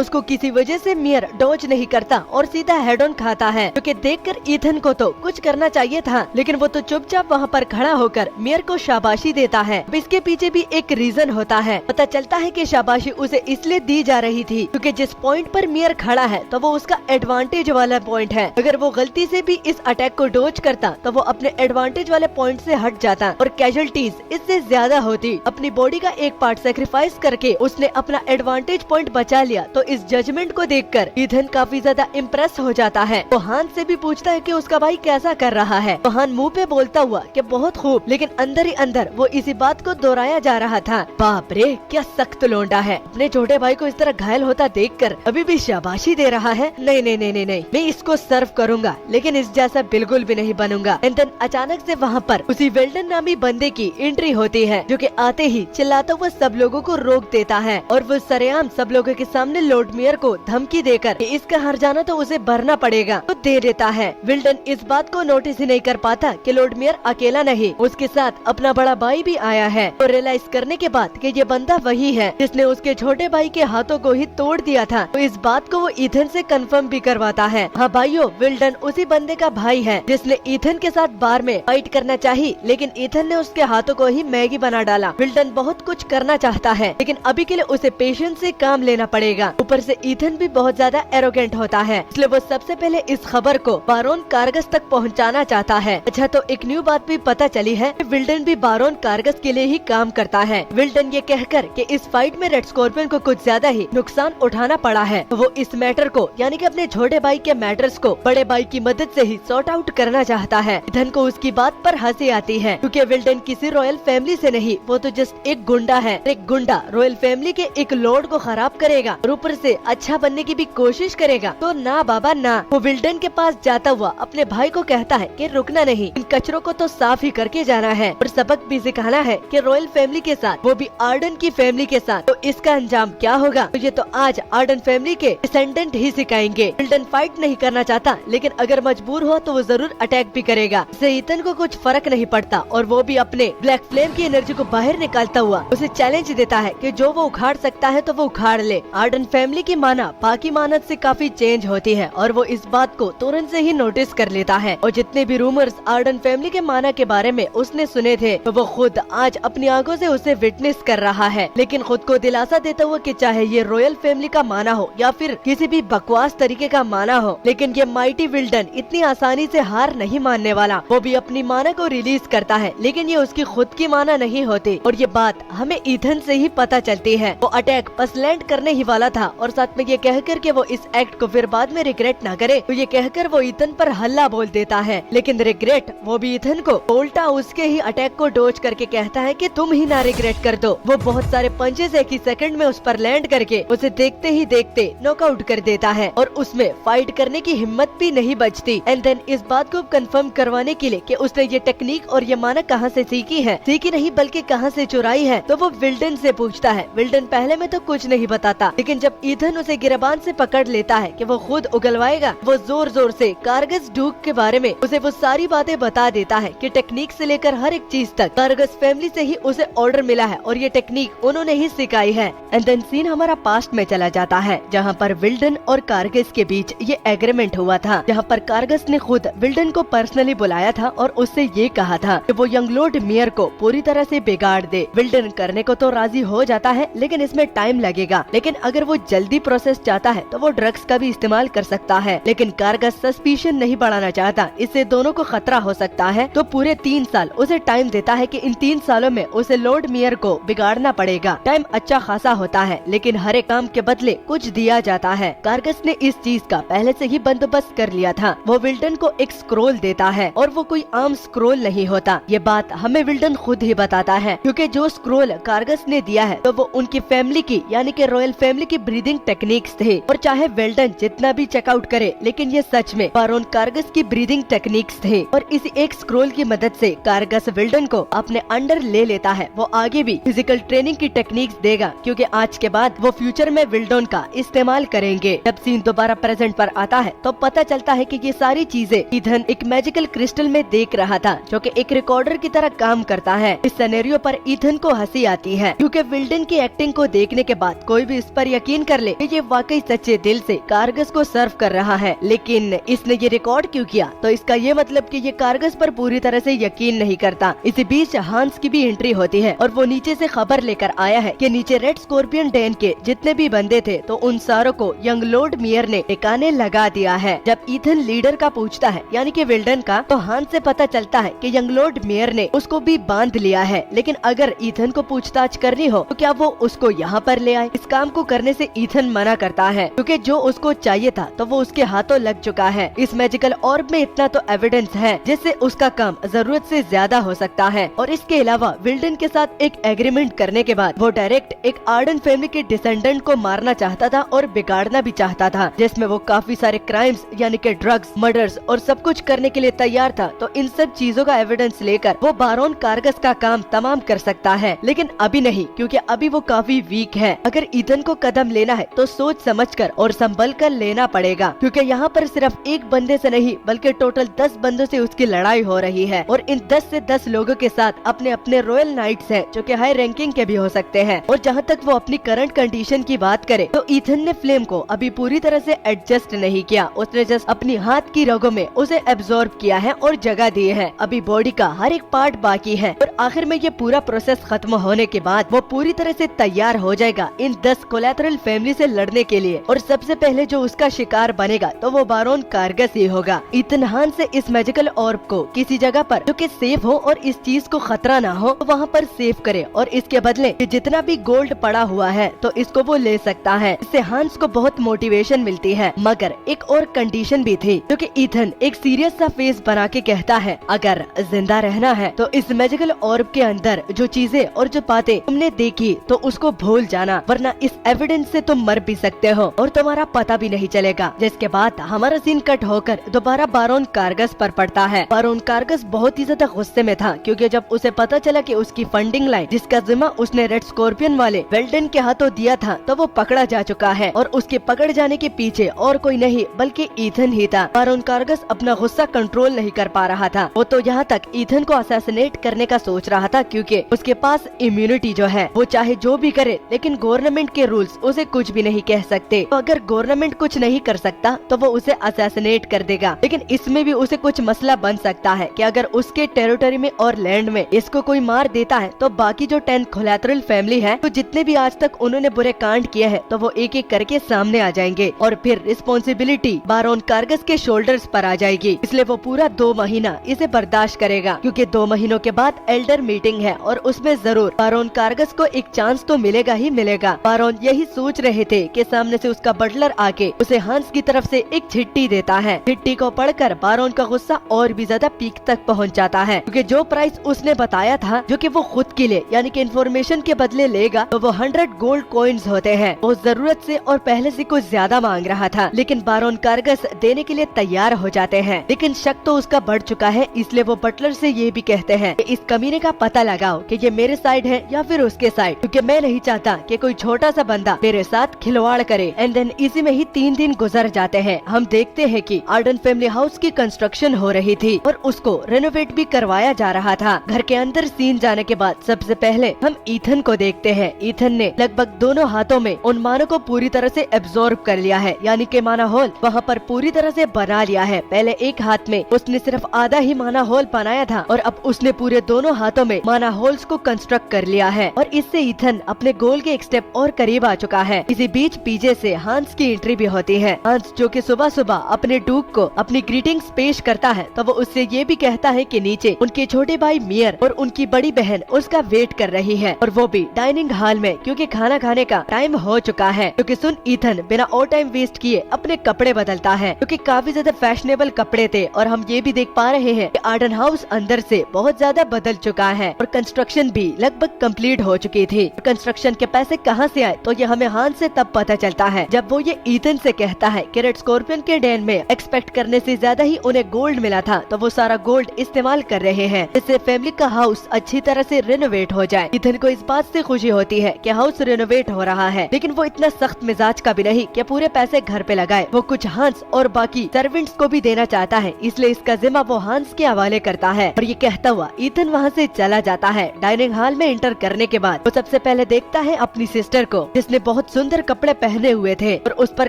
उसको किसी वजह से मियर डॉज नहीं करता और सीधा हेड ऑन खाता है, क्योंकि देखकर ईथन को तो कुछ करना चाहिए था, लेकिन वो तो चुपचाप वहाँ पर खड़ा होकर मियर को शाबाशी देता है। अब इसके पीछे भी एक रीजन होता है। पता चलता है कि शाबाशी उसे इसलिए दी जा रही थी क्योंकि जिस पॉइंट पर मियर खड़ा है तो वो उसका एडवांटेज वाला पॉइंट है। अगर वो गलती से भी इस अटैक को डॉज करता तो वो अपने एडवांटेज वाले पॉइंट से हट जाता और कैजुअलिटीज इससे ज्यादा होती। अपनी बॉडी का एक पार्ट सेक्रीफाइस करके उसने अपना एडवांटेज पॉइंट बचा लिया। तो इस जजमेंट को देखकर ईथन काफी ज्यादा इम्प्रेस हो जाता है। वो हान से भी पूछता है कि उसका भाई कैसा कर रहा है। तो हान मुंह पे बोलता हुआ कि बहुत खूब, लेकिन अंदर ही अंदर वो इसी बात को दोहराया जा रहा था। बाप रे क्या सख्त लोंडा है, अपने छोटे भाई को इस तरह घायल होता देखकर अभी भी शाबाशी दे रहा है। नहीं नहीं नहीं नहीं नहीं, मैं इसको सर्व करूंगा, लेकिन इस जैसा बिल्कुल भी नहीं बनूंगा। एंड देन अचानक से वहाँ पर उसी वेल्डन नामी बंदे की एंट्री होती है, जो कि आते ही चिल्लाता हुआ सब लोगों को रोक देता है और वो सरेआम सब लोगों के सामने लॉर्ड मियर को धमकी देकर कि इसका हार जाना तो उसे भरना पड़ेगा तो दे देता है। विल्डन इस बात को नोटिस ही नहीं कर पाता कि लॉर्ड मियर अकेला नहीं, उसके साथ अपना बड़ा भाई भी आया है। और रियलाइज करने के बाद कि ये बंदा वही है जिसने उसके छोटे भाई के हाथों को ही तोड़ दिया था, तो इस बात को वो ईथन से कंफर्म भी करवाता है। हाँ भाइयों, विल्डन उसी बंदे का भाई है जिसने ईथन के साथ बार में फाइट करना चाहिए, लेकिन ईथन ने उसके हाथों को ही मैगी बना डाला। विल्डन बहुत कुछ करना चाहता है, लेकिन अभी के लिए उसे पेशेंस से काम लेना पड़ेगा। ऊपर से ईथन भी बहुत ज्यादा एरोगेंट होता है, इसलिए वो सबसे पहले इस खबर को बारोन कारगस तक पहुंचाना चाहता है। अच्छा, तो एक न्यू बात भी पता चली है, विल्डन भी बारोन कारगस के लिए ही काम करता है। विल्डन ये कहकर कि इस फाइट में रेड स्कॉर्पियन को कुछ ज्यादा ही नुकसान उठाना पड़ा है, वो इस मैटर को यानी कि अपने छोटे भाई के मैटर्स को बड़े भाई की मदद से ही सॉर्ट आउट करना चाहता है। ईथन को उसकी बात पर हंसी आती है, क्योंकि विल्डन किसी रॉयल फैमिली से नहीं, वो तो जस्ट एक गुंडा है। एक गुंडा रॉयल फैमिली के एक लॉर्ड को खराब करेगा और ऊपर से अच्छा बनने की भी कोशिश करेगा, तो ना बाबा ना। वो विल्डन के पास जाता हुआ अपने भाई को कहता है कि रुकना नहीं, इन कचरों को तो साफ ही करके जाना है और सबक भी सिखाना है कि रॉयल फैमिली के साथ, वो भी आर्डन की फैमिली के साथ, तो इसका अंजाम क्या होगा तो ये तो आज आर्डन फैमिली के डिसेंडेंट ही सिखाएंगे। विल्डन फाइट नहीं करना चाहता, लेकिन अगर मजबूर हो तो वो जरूर अटैक भी करेगा। इससे ईथन को कुछ फर्क नहीं पड़ता और वो भी अपने ब्लैक फ्लेम की एनर्जी को बाहर निकालता हुआ उसे चैलेंज देता है कि जो वो उखाड़ सकता है तो वो उखाड़ ले। आर्डन फैमिली की माना बाकी मानत से काफी चेंज होती है और वो इस बात को तुरंत से ही नोटिस कर लेता है। और जितने भी रूमर्स आर्डन फैमिली के माना के बारे में उसने सुने थे, तो वो खुद आज अपनी आंखों से उसे विटनेस कर रहा है, लेकिन खुद को दिलासा देता हुआ कि चाहे ये रॉयल फैमिली का माना हो या फिर किसी भी बकवास तरीके का माना हो, लेकिन ये माइटी विल्डन इतनी आसानी से हार नहीं मानने वाला। वो भी अपनी माना को रिलीज करता है, लेकिन ये उसकी खुद की माना नहीं होती और ये बात हमें ईथन से ही पता चलती है। वो अटैक बस लैंड करने ही वाला था और साथ में ये कहकर कि वो इस एक्ट को फिर बाद में रिग्रेट ना करे, तो ये कहकर वो ईथन पर हल्ला बोल देता है। लेकिन रिग्रेट वो भी ईथन को उल्टा उसके ही अटैक को डोज करके कहता है कि तुम ही ना रिग्रेट कर दो। वो बहुत सारे पंचेस एक ही सेकंड में उस पर लैंड करके उसे देखते ही देखते नॉकआउट कर देता है और उसमें फाइट करने की हिम्मत भी नहीं बचती। एंड देन इस बात को कंफर्म करवाने के लिए कि उसने ये टेक्निक और ये मानक कहाँ से सीखी है, सीखी नहीं बल्कि कहाँ से चुराई है, तो वो विल्डन से पूछता है। विल्डन पहले में तो कुछ नहीं बताता, लेकिन जब ईथन उसे गिरबान से पकड़ लेता है कि वो खुद उगलवाएगा, वो जोर जोर से कारगस डूक के बारे में उसे वो सारी बातें बता देता है कि टेक्निक से लेकर हर एक चीज तक कारगस फैमिली से ही उसे ऑर्डर मिला है और ये टेक्निक उन्होंने ही सिखाई है। एंड देन सीन हमारा पास्ट में चला जाता है, जहाँ पर विल्डन और कारगस के बीच ये एग्रीमेंट हुआ था, जहाँ पर कारगस ने खुद विल्डन को पर्सनली बुलाया था और उससे ये कहा था कि वो यंग लॉर्ड मियर को पूरी तरह से बिगाड़ दे। विल्डन करने को तो राजी हो जाता है, लेकिन इसमें टाइम लगेगा, लेकिन अगर वो जल्दी प्रोसेस चाहता है तो वो ड्रग्स का भी इस्तेमाल कर सकता है। लेकिन कारगस सस्पिशन नहीं बढ़ाना चाहता, इससे दोनों को खतरा हो सकता है, तो पूरे 3 साल उसे टाइम देता है कि इन 3 सालों में उसे लॉर्ड मियर को बिगाड़ना पड़ेगा। टाइम अच्छा खासा होता है, लेकिन हर एक काम के बदले कुछ दिया जाता है। कार्गस ने इस चीज का पहले से ही बंदोबस्त कर लिया था। वो विल्टन को एक स्क्रोल देता है और वो कोई आम स्क्रोल नहीं होता। ये बात हमें विल्टन खुद ही बताता है, क्योंकि जो स्क्रोल कार्गस ने दिया है तो वो उनकी फैमिली की यानी कि रॉयल फैमिली की ब्रीदिंग टेक्निक्स थे। और चाहे विल्टन जितना भी चेकआउट करे, लेकिन ये सच में बारोन कार्गस की ब्रीदिंग टेक्निक्स थे। और इसी एक स्क्रोल की मदद से कार्गस विल्टन को अपने अंडर ले लेता है। वो आगे भी फिजिकल ट्रेनिंग की टेक्निक्स देगा, क्योंकि आज के बाद वो फ्यूचर में विल्टन का इस्तेमाल करेंगे। जब सीन दोबारा प्रेजेंट पर आता है तो पता चलता है कि ये सारी चीजें ईथन एक मैजिकल क्रिस्टल में देख रहा था, जो कि एक रिकॉर्डर की तरह काम करता है। इस सिनेरियो पर ईथन को हंसी आती है, क्योंकि विल्टन की एक्टिंग को देखने के बाद कोई भी इस पर यकीन कर ले कि ये वाकई सच्चे दिल से कार्गस को सर्व कर रहा है। लेकिन इसने ये रिकॉर्ड क्यों किया, तो इसका ये मतलब कि ये कार्गस पर पूरी तरह से यकीन नहीं करता। इसी बीच हांस की भी एंट्री होती है और वो नीचे से खबर लेकर आया है कि नीचे रेड स्कॉर्पियन डैन के जितने भी बंदे थे तो उन सारों को यंग लॉर्ड मियर ने ठिकाने लगा दिया है। जब ईथन लीडर का पूछता है यानी कि विल्टन का, तो हांस से पता चलता है कि यंग लॉर्ड मियर ने उसको भी बांध लिया है। लेकिन अगर ईथन को पूछताछ करनी हो तो क्या वो उसको यहाँ पर ले आए। इस काम को करने से ईथन मना करता है, क्योंकि जो उसको चाहिए था तो वो उसके हाथों लग चुका है। इस मैजिकल ऑर्ब में इतना तो एविडेंस है जिससे उसका काम जरूरत से ज्यादा हो सकता है। और इसके अलावा विल्टन के साथ एक एग्रीमेंट करने के बाद वो डायरेक्ट एक आर्डन फैमिली के डिसेंडेंट को मारना चाहता था और बिगाड़ना भी चाहता था, जिसमें वो काफी सारे क्राइम्स यानी कि ड्रग्स, मर्डर्स और सब कुछ करने के लिए तैयार था। तो इन सब चीजों का एविडेंस लेकर वो बारोन कार्गस का काम तमाम कर सकता है, लेकिन अभी नहीं, क्योंकि अभी वो काफी वीक है। अगर ईथन को कदम लेना है तो सोच समझकर और संभल कर लेना पड़ेगा, क्योंकि यहाँ पर सिर्फ एक बंदे से नहीं बल्कि टोटल 10 बंदों से उसकी लड़ाई हो रही है। और इन 10 से 10 लोगों के साथ अपने अपने रॉयल नाइट्स हैं, जो कि हाई रैंकिंग के भी हो सकते हैं। और जहाँ तक वो अपनी करंट कंडीशन की बात करे तो ईथन ने फ्लेम को अभी पूरी तरह से एडजस्ट नहीं किया। उसने जस्ट अपनी हाथ की रगों में उसे एब्जॉर्ब किया है और जगह दी है। अभी बॉडी का हर एक पार्ट बाकी है और आखिर में ये पूरा प्रोसेस खत्म होने के बाद वो पूरी तरह से तैयार हो जाएगा इन 10 कोलैटरल फैमिली से लड़ने के लिए। और सबसे पहले जो उसका शिकार बनेगा तो वो बारोन कार्गस ही होगा। ईथन हांस से इस मैजिकल ऑर्ब को किसी जगह पर जो कि सेफ हो और इस चीज को खतरा ना हो वहाँ पर सेव करे, और इसके बदले जितना भी गोल्ड पड़ा हुआ है तो इसको वो ले सकता है। इससे हांस को बहुत मोटिवेशन मिलती है। मगर एक और कंडीशन भी थी, क्योंकि ईथन एक सीरियस सा फेस बना के कहता है, अगर जिंदा रहना है तो इस मैजिकल ऑर्ब के अंदर जो चीजें और जो बातें तुमने देखी तो उसको भूल जाना, वरना इस एविडेंस से तुम मर भी सकते हो और तुम्हारा पता भी नहीं चलेगा। जिसके बाद हमारा सीन कट होकर दोबारा बारोन कार्गस पर पड़ता है। बारोन कार्गस बहुत ही ज्यादा गुस्से में था, क्योंकि जब उसे पता चला कि उसकी फंडिंग लाइन जिसका जिम्मा उसने रेड स्कॉर्पियन वाले वेल्टन के हाथों दिया था तो वो पकड़ा जा चुका है, और उसके पकड़ जाने के पीछे और कोई नहीं बल्कि ईथन ही था। बारोन कार्गस अपना गुस्सा कंट्रोल नहीं कर पा रहा था। वो तो यहाँ तक ईथन को असैसिनेट करने का सोच रहा था, क्योंकि उसके पास इम्यूनिटी जो है वो चाहे जो भी करे, लेकिन गवर्नमेंट के रूल्स उसे कुछ भी नहीं कह सकते। तो अगर गवर्नमेंट कुछ नहीं कर सकता तो वो उसे असैसिनेट कर देगा। लेकिन इसमें भी उसे कुछ मसला बन सकता है कि अगर उसके टेरिटरी में और लैंड में इसको कोई मार देता है तो बाकी जो 10 कोलैटरल फैमिली है, तो जितने भी आज तक उन्होंने बुरे कांड किए हैं, तो वो एक एक करके सामने आ जाएंगे और फिर रिस्पॉन्सिबिलिटी बारोन कार्गस के शोल्डर्स पर आ जाएगी। इसलिए वो पूरा 2 महीना इसे बर्दाश्त करेगा, क्योंकि 2 महीनों के बाद एल्डर मीटिंग है और उसमें जरूर बारोन कार्गस को एक चांस तो मिलेगा ही मिलेगा। बारोन यही सोच रहे थे कि सामने से उसका बटलर आके उसे हंस की तरफ से एक चिट्ठी देता है। चिट्ठी को पढ़कर बारोन का गुस्सा और भी ज्यादा पीक तक पहुंच जाता है, क्योंकि जो प्राइस उसने बताया था जो कि वो खुद के लिए यानी कि इन्फॉर्मेशन के बदले लेगा, तो वो 100 गोल्ड कॉइन्स होते हैं। वो जरूरत से और पहले से कुछ ज्यादा मांग रहा था, लेकिन बारोन कार्गस देने के लिए तैयार हो जाते हैं। लेकिन शक तो उसका बढ़ चुका है, इसलिए वो बटलर से ये भी कहते हैं कि इस कमीने का पता लगाओ कि ये मेरे साइड है या फिर उसके साइड, क्योंकि मैं नहीं चाहता कि कोई छोटा सा बंदा मेरे साथ खिलवाड़ करे। एंड देन इसी में ही 3 दिन गुजर जाते हैं। हम देखते हैं कि आर्डन फैमिली हाउस की कंस्ट्रक्शन हो रही थी और उसको रेनोवेट भी करवाया जा रहा था। घर के अंदर सीन जाने के बाद सबसे पहले हम ईथन को देखते हैं। ईथन ने लगभग दोनों हाथों में उन मानों को पूरी तरह से एब्जॉर्ब कर लिया है, यानी कि माना होल वहाँ पर पूरी तरह से बना लिया है। पहले एक हाथ में उसने सिर्फ आधा ही माना होल बनाया था और अब उसने पूरे दोनों हाथों में माना होल्स को कंस्ट्रक्ट कर लिया है, और इससे ईथन अपने गोल के एक स्टेप और करीब आ चुका है। इसी बीच पीछे से हांस की एंट्री भी होती है। हांस जो कि सुबह सुबह अपने डूक को अपनी ग्रीटिंग्स पेश करता है, तो वो उससे ये भी कहता है कि नीचे उनके छोटे भाई मियर और उनकी बड़ी बहन उसका वेट कर रही है, और वो भी डाइनिंग हॉल में, क्योंकि खाना खाने का टाइम हो चुका है। क्योंकि सुन ईथन बिना और टाइम वेस्ट किए अपने कपड़े बदलता है, क्योंकि काफी ज्यादा फैशनेबल कपड़े थे और हम ये भी देख पा रहे हैं कि आर्डन हाउस अंदर से बहुत ज्यादा बदल चुका है और कंस्ट्रक्शन भी लगभग कंप्लीट हो चुकी थी। कंस्ट्रक्शन के पैसे कहाँ से आए तो ये हमें हान से तब पता चलता है जब वो ये ईथन से कहता है कि रेड स्कॉर्पियन के डेन में एक्सपेक्ट करने से ज्यादा ही उन्हें गोल्ड मिला था, तो वो सारा गोल्ड इस्तेमाल कर रहे हैं जिससे फैमिली का हाउस अच्छी तरह से रेनोवेट हो जाए। ईथन को इस बात से खुशी होती है कि हाउस रेनोवेट हो रहा है, लेकिन वो इतना सख्त मिजाज का भी नहीं कि पूरे पैसे घर पे लगाए। वो कुछ हांस और बाकी सर्वेंट्स को भी देना चाहता है, इसलिए इसका जिम्मा वो हांस के हवाले करता है और ये कहता हुआ ईथन वहाँ से चला जाता है। डाइनिंग हॉल में एंटर करने के बाद वो सबसे पहले देखता है अपनी सिस्टर को, जिसने बहुत सुंदर कपड़े पहने हुए थे और उस पर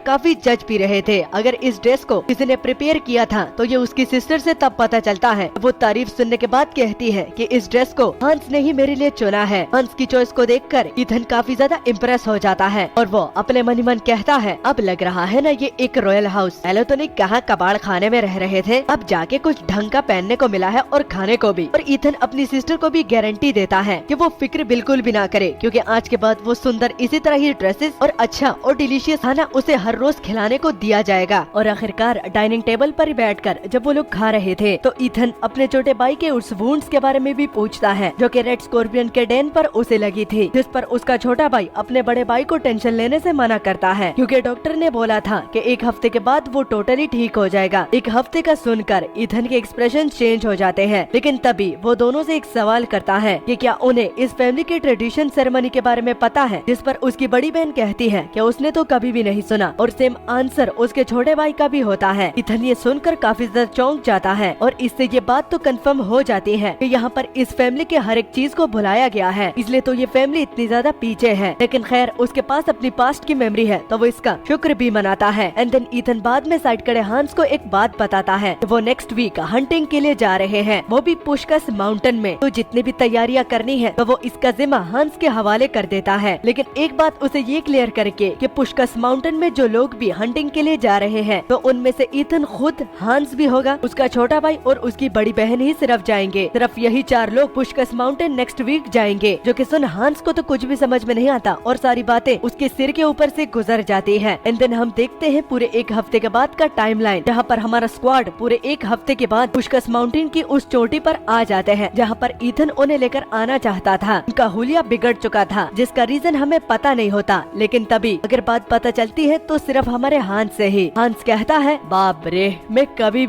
काफी जज भी रहे थे। अगर इस ड्रेस को किसी ने प्रिपेयर किया था तो ये उसकी सिस्टर से तब पता चलता है। वो तारीफ सुनने के बाद कहती है कि इस ड्रेस को हंस ने ही मेरे लिए चुना है। हंस की चॉइस को देखकर ईथन काफी ज्यादा इम्प्रेस हो जाता है और वो अपने मन ही मन कहता है, अब लग रहा है ना ये एक रॉयल हाउस। पहले तो नहीं कहा कबाड़ खाने में रह रहे थे, अब जाके कुछ ढंग का पहनने को मिला है और खाने को भी। और ईथन अपनी सिस्टर को भी गारंटी देता है कि वो फिक्र बिल्कुल भी ना करे, क्योंकि आज के बाद वो सुंदर इसी तरह ही ड्रेसेस और अच्छा और डिलीशियस खाना उसे हर रोज खिलाने को दिया जाएगा। और आखिरकार डाइनिंग टेबल पर बैठकर जब वो लोग खा रहे थे तो ईथन अपने छोटे भाई के उस वुंड्स के बारे में भी पूछता है जो कि रेड स्कॉर्पियन के डेन पर उसे लगी थी, जिस पर उसका छोटा भाई अपने बड़े भाई को टेंशन लेने से मना करता है, क्योंकि डॉक्टर ने बोला था कि एक हफ्ते के बाद वो टोटली ठीक हो जाएगा। एक हफ्ते का सुनकर ईथन के एक्सप्रेशन चेंज हो जाते हैं, लेकिन तभी वो दोनों से एक सवाल करता है कि क्या उन्हें इस फैमिली के ट्रेडिशन सेरेमनी के बारे में पता है, जिस पर उसकी बड़ी बहन कहती है कि उसने तो कभी भी नहीं सुना और सेम आंसर उसके छोटे भाई का भी होता है। ईथन ये सुनकर काफी ज्यादा चौंक जाता है और इससे ये बात तो कंफर्म हो जाती है कि यहाँ पर इस फैमिली के हर एक चीज को भुलाया गया है, इसलिए तो ये फैमिली इतनी ज्यादा पीछे है। लेकिन खैर उसके पास अपनी पास्ट की मेमोरी है तो वो इसका शुक्र भी मनाता है। एंड देन ईथन बाद में साइड खड़े हांस को एक बात बताता है कि वो नेक्स्ट वीक हंटिंग के लिए जा रहे हैं, वो भी पुष्कस माउंटेन में। तो जितनी भी तैयारियां करनी है तो वो इसका जिम्मा हांस के हवाले कर देता है। लेकिन एक बात उसे ये क्लियर करके कि पुष्कस माउंटेन में जो लोग भी हंटिंग के लिए जा रहे हैं तो उनमें से ईथन खुद, हांस भी होगा, उसका छोटा भाई और उसकी बड़ी बहन ही सिर्फ जाएंगे। सिर्फ यही 4 लोग पुष्कस माउंटेन नेक्स्ट वीक जाएंगे, जो कि सुन हांस को तो कुछ भी समझ में नहीं आता और सारी बातें उसके सिर के ऊपर से गुजर जाती है। एंड देन हम देखते हैं पूरे एक हफ्ते के बाद का टाइमलाइन, जहाँ पर हमारा स्क्वाड पूरे एक हफ्ते के बाद पुष्कस माउंटेन की उस चोटी पर आ जाते हैं जहाँ पर ईथन उन्हें लेकर आना चाहता था। उनका हुलिया बिगड़ चुका था जिसका रीजन हमें पता नहीं होता, लेकिन तभी अगर बात पता चलती है तो सिर्फ हमारे हांस से ही। हांस कहता है, बाप रे, मैं कभी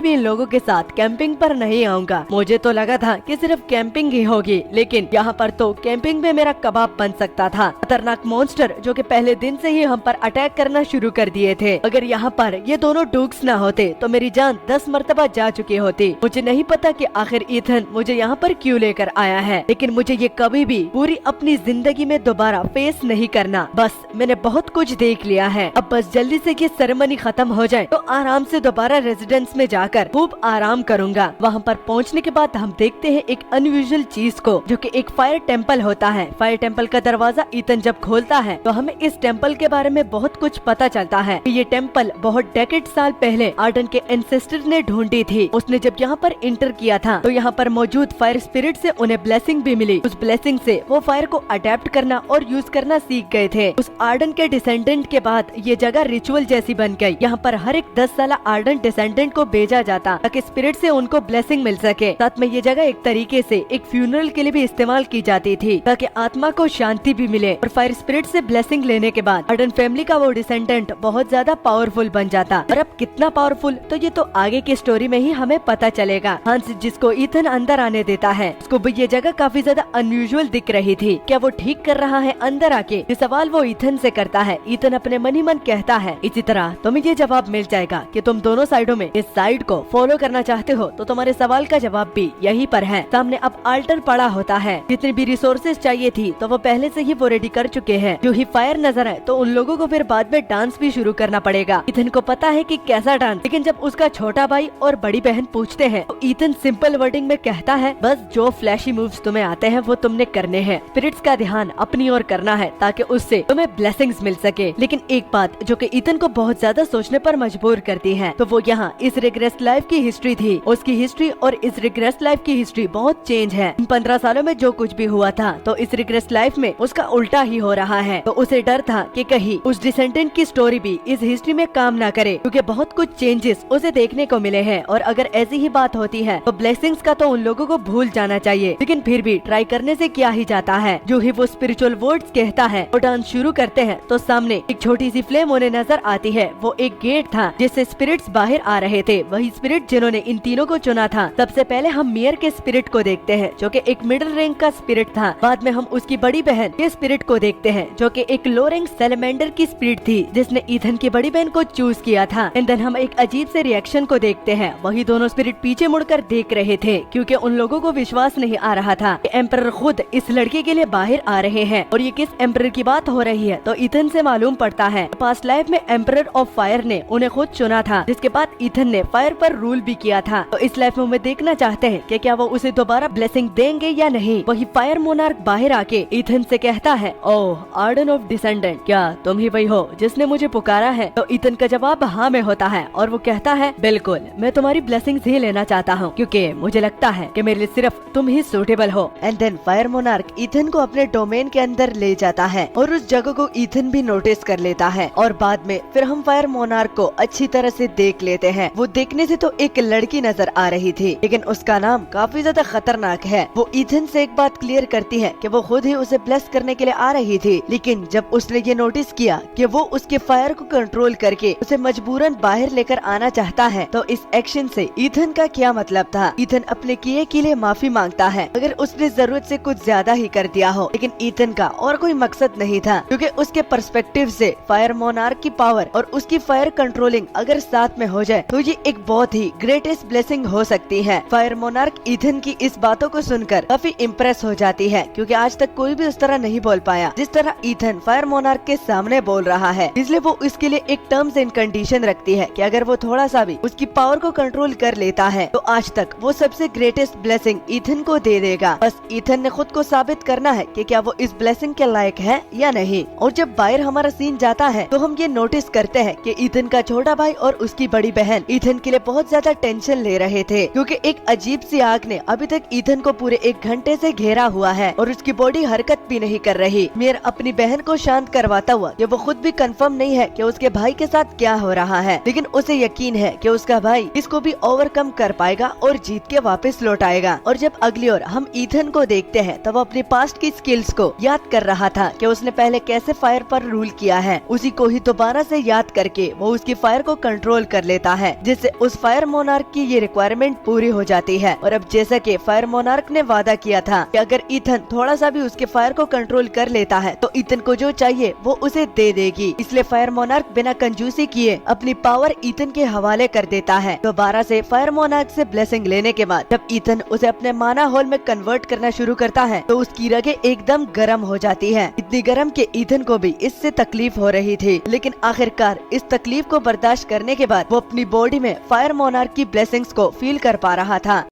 भी इन लोगों के साथ कैंपिंग पर नहीं आऊंगा। मुझे तो लगा था कि सिर्फ कैंपिंग ही होगी, लेकिन यहाँ पर तो कैंपिंग में मेरा कबाब बन सकता था। खतरनाक मॉन्स्टर जो कि पहले दिन से ही हम पर अटैक करना शुरू कर दिए थे। अगर यहाँ पर ये दोनों डूक्स ना होते तो मेरी जान 10 मरतबा जा चुकी होती। मुझे नहीं पता कि आखिर ईथन मुझे यहाँ पर क्यों लेकर आया है, लेकिन मुझे ये कभी भी पूरी अपनी जिंदगी में दोबारा फेस नहीं करना। बस मैंने बहुत कुछ देख लिया है, अब बस जल्दी से ये सेरेमनी खत्म हो जाए तो आराम से दोबारा रेजिडेंस में जाकर खूब आराम करूंगा। वहाँ पर पहुँचने के बाद हम देखते हैं एक अनयूजुअल चीज को, जो कि एक फायर टेम्पल होता है। फायर टेम्पल का दरवाजा ईथन जब खोलता है तो हमें इस टेम्पल के बारे में बहुत कुछ पता चलता है। ये टेम्पल बहुत डेकेड साल पहले आर्डन के एंसेस्टर ने ढूंढी थी। उसने जब यहाँ पर इंटर किया था तो यहाँ पर मौजूद फायर स्पिरिट से उन्हें ब्लेसिंग भी मिली। उस ब्लेसिंग से वो फायर को अडेप्ट करना और यूज करना सीख गए थे। उस आर्डन के डिसेंडेंट के बाद ये जगह रिचुअल जैसी बन गई। यहाँ पर हर एक 10 साल आर्डन डिसेंडेंट को भेजा जाता ताकि स्पिरिट से उनको ब्लेसिंग मिल सके। साथ में ये जगह एक तरीके से एक फ्यूनरल के लिए भी इस्तेमाल की जाती थी ताकि आत्मा को शांति भी मिले। और फायर स्पिरिट से ब्लेसिंग लेने के बाद आर्डन फैमिली का वो डिसेंडेंट बहुत ज्यादा पावरफुल बन जाता। और अब कितना पावरफुल तो ये तो आगे की स्टोरी में ही हमें पता चलेगा। हांस जिसको ईथन अंदर आने देता है उसको भी ये जगह काफी ज्यादा अनयूजुअल दिख रही थी। क्या वो ठीक कर रहा है अंदर आके, ये सवाल वो ईथन से करता है। ईथन अपने मन ही मन कहता है, इसी तरह तुम्हें ये जवाब मिल जाएगा कि तुम दोनों साइडों में इस साइड को फॉलो करना चाहते हो तो तुम्हारे सवाल का जवाब भी यहीं पर है। सामने अब अल्टर पड़ा होता है, जितनी भी रिसोर्सेज चाहिए थी तो वो पहले से ही वो रेडी कर चुके हैं। जो ही फायर नजर आए तो उन लोगों को फिर बाद में डांस भी शुरू करना पड़ेगा। ईथन को पता है कि कैसा डांस, लेकिन जब उसका छोटा भाई और बड़ी बहन पूछते हैं तो ईथन सिंपल वर्डिंग में कहता है, बस जो फ्लैशी मूव्स तुम्हें आते हैं वो तुमने करने हैं। स्पिरिट्स का ध्यान अपनी ओर करना है ताकि उससे तुम्हें ब्लेसिंग्स मिल सके। लेकिन एक बात जो कि ईथन को बहुत ज्यादा सोचने पर मजबूर करती है तो वो यहाँ इस रिग्रेस लाइफ की हिस्ट्री थी। उसकी हिस्ट्री और इस रिग्रेस लाइफ की हिस्ट्री बहुत चेंज है। 15 सालों में जो कुछ भी हुआ था तो इस रिग्रेस लाइफ में उसका उल्टा ही हो रहा है। तो उसे डर था कि कहीं उस डिसेंडेंट की स्टोरी भी इस हिस्ट्री में काम ना करे, क्योंकि बहुत कुछ चेंजेस उसे देखने को मिले हैं। और अगर ऐसी ही बात होती है तो ब्लेसिंग्स का तो उन लोगों को भूल जाना चाहिए, लेकिन फिर भी ट्राई करने से क्या ही जाता है। जो ही वो स्पिरिचुअल वर्ड्स कहता है और डांस शुरू करते हैं तो सामने एक छोटी सी फ्लेम उन्हें नजर आती है। वो एक गेट था जिससे स्पिरिट्स बाहर आ रहे थे, वही स्पिरिट जिन्होंने इन तीनों को चुना था। सबसे पहले हम मियर के स्पिरिट को देखते हैं जो कि एक मिडिल रैंक का स्पिरिट था। बाद में हम उसकी बड़ी बहन के स्पिरिट को देखते हैं जो कि एक लो रैंक सैलेमेंडर की स्पिरिट थी जिसने ईथन की बड़ी बहन को चूज किया था। एंड देन हम एक अजीब से रिएक्शन को देखते हैं। वही दोनों स्पिरिट पीछे मुड़कर देख रहे थे क्योंकि उन लोगों को विश्वास नहीं आ रहा था कि एम्परर खुद इस लड़के के लिए बाहर आ रहे हैं। और ये किस एम्परर की बात हो रही है तो ईथन से मालूम पड़ता है पास्ट लाइफ में एम्परर ऑफ फायर ने उन्हें खुद चुना था, जिसके बाद ईथन ने फायर पर रूल भी किया था। तो इस लाइफ में वो देखना चाहते हैं कि क्या वो उसे दोबारा ब्लेसिंग देंगे या नहीं। वही फायर मोनार्क बाहर आके ईथन से कहता है, ओह आर्डन ऑफ डिसेंडेंट, क्या तुम ही वही हो जिसने मुझे पुकारा है। तो ईथन का जवाब हाँ में होता है और वो कहता है, बिल्कुल मैं तुम्हारी ब्लेसिंग्स ही लेना चाहता हूँ क्योंकि मुझे लगता है कि मेरे लिए सिर्फ तुम ही सूटेबल हो। And then fire monarch Ethan को अपने डोमेन के अंदर ले जाता है और उस जगह को ईथन भी नोटिस कर लेता है। और बाद में फिर हम फायर मोनार्क को अच्छी तरह से देख लेते हैं। वो देखने से तो एक लड़की नजर आ रही थी, लेकिन उसका नाम काफी ज्यादा खतरनाक है। वो ईथन से एक बात क्लियर करती है कि वो खुद ही उसे ब्लेस करने के लिए आ रही थी, लेकिन जब उसने ये नोटिस किया कि वो उसके फायर को कंट्रोल करके उसे मजबूरन बाहर लेकर आना चाहता है, तो इस एक्शन से ईथन का क्या मतलब था। ईथन अपने किए के लिए माफी मांगता है अगर उसने जरूरत से कुछ ज्यादा ही कर दिया हो, लेकिन ईथन का और कोई मकसद नहीं था क्योंकि उसके पर्सपेक्टिव से फायर मोनार्क की पावर और उसकी फायर कंट्रोलिंग अगर साथ में हो जाए तो ये एक बहुत ही ग्रेटेस्ट ब्लेसिंग हो सकती है। फायर मोनार्क ईथन की इस बातों को सुनकर काफी इम्प्रेस हो जाती है क्योंकि आज तक कोई भी उस तरह नहीं बोल पाया जिस तरह ईथन फायर मोनार्क के सामने बोल रहा है। इसलिए वो इसके लिए एक टर्म्स एंड कंडीशन रखती है कि अगर वो थोड़ा सा भी उसकी पावर को कंट्रोल कर लेता है तो आज तक वो सबसे ग्रेटेस्ट ब्लेसिंग ईथन को दे देगा। बस ईथन ने खुद को साबित करना है कि क्या वो इस ब्लेसिंग के लायक है या नहीं। और जब बाहर हमारा सीन जाता है तो हम ये नोटिस करते हैं कि ईथन का छोटा भाई और उसकी बड़ी बहन ईथन के लिए बहुत ज्यादा टेंशन ले रहे थे क्योंकि एक अजीब सी आग ने अभी तक ईथन को पूरे 1 घंटे से घेरा हुआ है और उसकी बॉडी हरकत भी नहीं कर रही। मियर अपनी बहन को शांत करवाता हुआ कि वो खुद भी कंफर्म नहीं है कि उसके भाई के साथ क्या हो रहा है, लेकिन उसे यकीन है कि उसका भाई इसको भी ओवरकम कर पाएगा और जीत के वापस लौट आएगा। और जब अगली ओर हम ईथन को देखते हैं तब वो अपनी पास्ट की स्किल्स को याद कर रहा था कि उसने पहले कैसे फायर पर रूल किया है। उसी को ही दोबारा से याद करके वो उसकी फायर को कंट्रोल कर लेता है, जिससे उस फायर मोनार्क की ये रिक्वायरमेंट पूरी हो जाती है। और अब जैसा कि फायर मोनार्क ने वादा किया था कि अगर ईथन थोड़ा सा भी उसके फायर को कंट्रोल कर लेता है तो ईथन को जो चाहिए वो उसे दे देगी। इसलिए फायर मोनार्क बिना कंजूसी किए अपनी पावर ईथन के हवाले कर देता है। दोबारा से फायर मोनार्क से ब्लेसिंग लेने के बाद जब ईथन उसे अपने माना होल में कन्वर्ट करना शुरू करता है तो उसकी रगें एकदम गर्म हो जाती है, इतनी गर्म कि ईथन को भी इससे तकलीफ हो रही थी। लेकिन आखिरकार इस तकलीफ को बर्दाश्त करने के बाद वो अपनी बॉडी में फायर मोनार्क की ब्लेसिंग्स को फील कर पा रहा था।